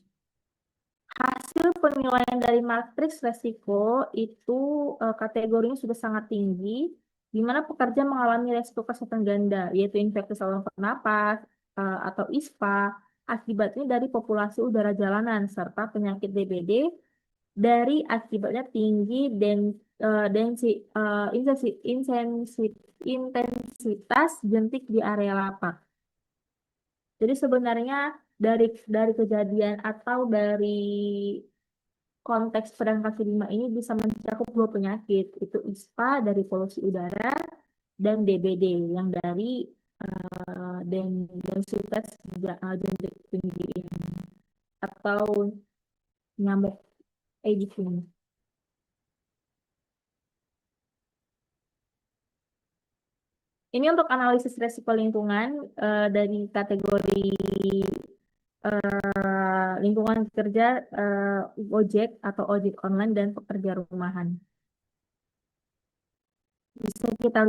Hasil penilaian dari matriks resiko itu kategorinya sudah sangat tinggi, di mana pekerja mengalami resiko kesehatan ganda, yaitu infeksi saluran pernapas atau ISPA, akibatnya dari populasi udara jalanan, serta penyakit DBD dari akibatnya tinggi dan intensitas jentik di area lapak. Jadi sebenarnya dari kejadian atau dari konteks pedagang kaki lima ini bisa mencakup dua penyakit, itu ISPA dari polusi udara dan DBD yang dari densitas jentik tinggi ini atau nyamuk Aedes ini. Ini untuk analisis resiko lingkungan dari kategori lingkungan kerja Gojek atau ojek online dan pekerja rumahan. Bisa kita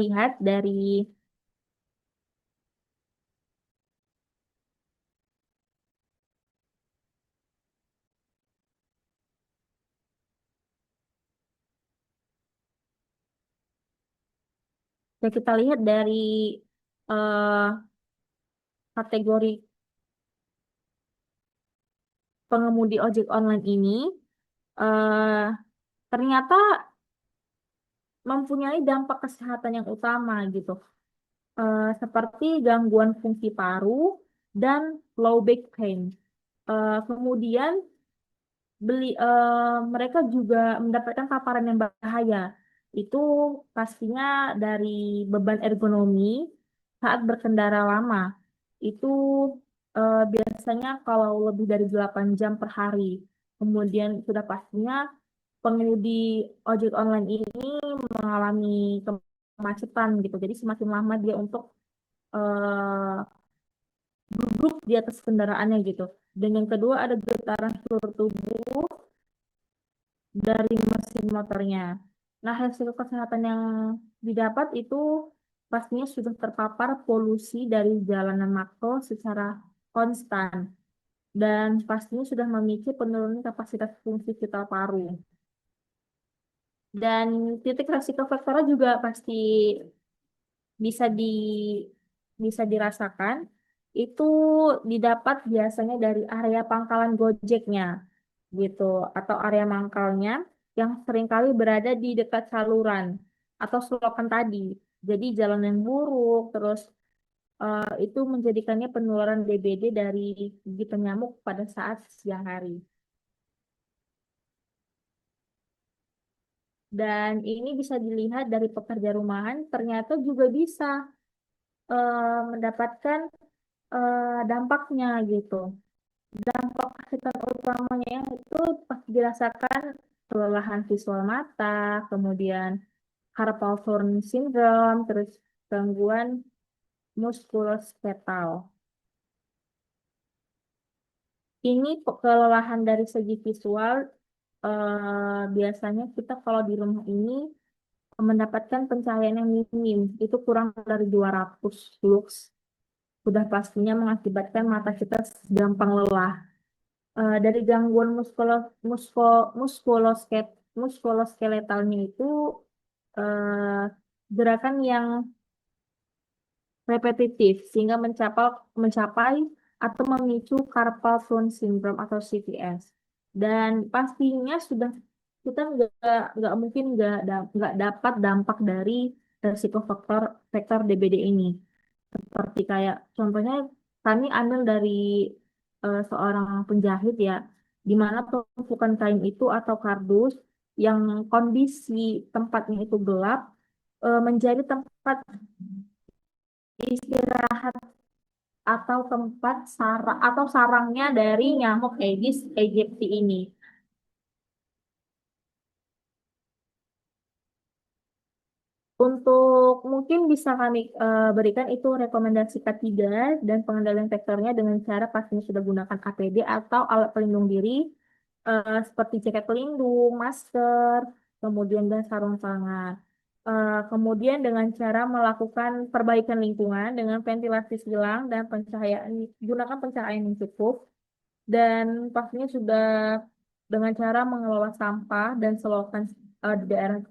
lihat dari eh, kategori pengemudi ojek online ini eh, ternyata mempunyai dampak kesehatan yang utama gitu, seperti gangguan fungsi paru dan low back pain. Kemudian mereka juga mendapatkan paparan yang bahaya. Itu pastinya dari beban ergonomi saat berkendara lama. Itu biasanya kalau lebih dari 8 jam per hari. Kemudian sudah pastinya pengemudi ojek online ini mengalami kemacetan gitu. Jadi semakin lama dia untuk eh, duduk di atas kendaraannya gitu. Dan yang kedua ada getaran seluruh tubuh dari mesin motornya. Nah, hasil kesehatan yang didapat itu pastinya sudah terpapar polusi dari jalanan makro secara konstan dan pastinya sudah memicu penurunan kapasitas fungsi vital paru. Dan titik resiko faktornya juga pasti bisa di bisa dirasakan itu didapat biasanya dari area pangkalan Gojeknya gitu atau area mangkalnya yang seringkali berada di dekat saluran atau selokan tadi. Jadi jalan yang buruk terus itu menjadikannya penularan DBD dari gigitan nyamuk pada saat siang hari. Dan ini bisa dilihat dari pekerja rumahan ternyata juga bisa mendapatkan dampaknya gitu. Dampak kesehatan utamanya yang itu pasti dirasakan kelelahan visual mata, kemudian carpal tunnel syndrome, terus gangguan muskuloskeletal. Ini kelelahan dari segi visual biasanya kita kalau di rumah ini mendapatkan pencahayaan yang minim, itu kurang dari 200 lux. Sudah pastinya mengakibatkan mata kita gampang lelah. Dari gangguan muskuloskeletalnya itu eh, gerakan yang repetitif sehingga mencapai atau memicu carpal tunnel syndrome atau CTS. Dan pastinya sudah kita nggak mungkin nggak dapat dampak dari resiko faktor DBD ini. Seperti kayak contohnya kami ambil dari seorang penjahit ya, di mana tumpukan kain itu atau kardus yang kondisi tempatnya itu gelap menjadi tempat istirahat atau tempat atau sarangnya dari nyamuk Aedes aegypti ini. Untuk mungkin bisa kami berikan itu rekomendasi ketiga dan pengendalian vektornya dengan cara pastinya sudah gunakan APD atau alat pelindung diri seperti jaket pelindung, masker, kemudian dan sarung tangan. Kemudian dengan cara melakukan perbaikan lingkungan dengan ventilasi silang dan pencahayaan, gunakan pencahayaan yang cukup dan pastinya sudah dengan cara mengelola sampah dan selokan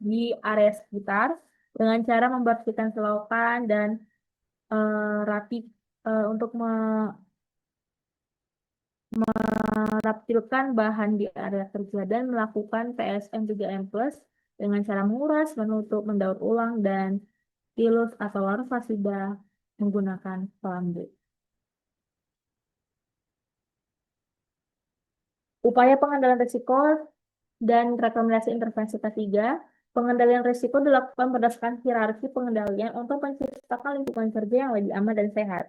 di area sekitar dengan cara membersihkan selokan dan rapi untuk meraptilkan bahan di area kerja dan melakukan PSM 3M+ dengan cara menguras, menutup, mendaur ulang dan tilus atau larva sudah menggunakan pelanggit. Upaya pengendalian risiko dan rekomendasi intervensi ketiga, pengendalian risiko dilakukan berdasarkan hierarki pengendalian untuk menciptakan lingkungan kerja yang lebih aman dan sehat.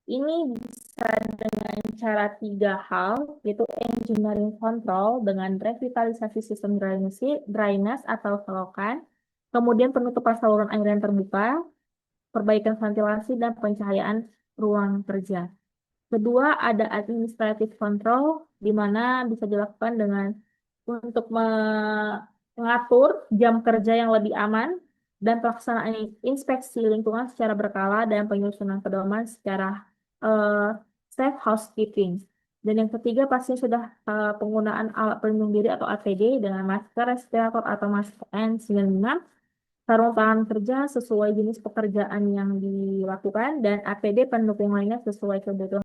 Ini bisa dengan cara 3 hal, yaitu engineering control dengan revitalisasi sistem drainase atau selokan, kemudian penutupan saluran air yang terbuka, perbaikan ventilasi dan pencahayaan ruang kerja. Kedua, ada administrative control, di mana bisa dilakukan dengan untuk mengatur jam kerja yang lebih aman dan pelaksanaan inspeksi lingkungan secara berkala dan penyusunan pedoman secara eh, safe housekeeping. Dan yang ketiga pasti sudah penggunaan alat pelindung diri atau APD dengan masker, respirator atau masker N95, sarung tangan kerja sesuai jenis pekerjaan yang dilakukan, dan APD pendukung lainnya sesuai kebutuhan.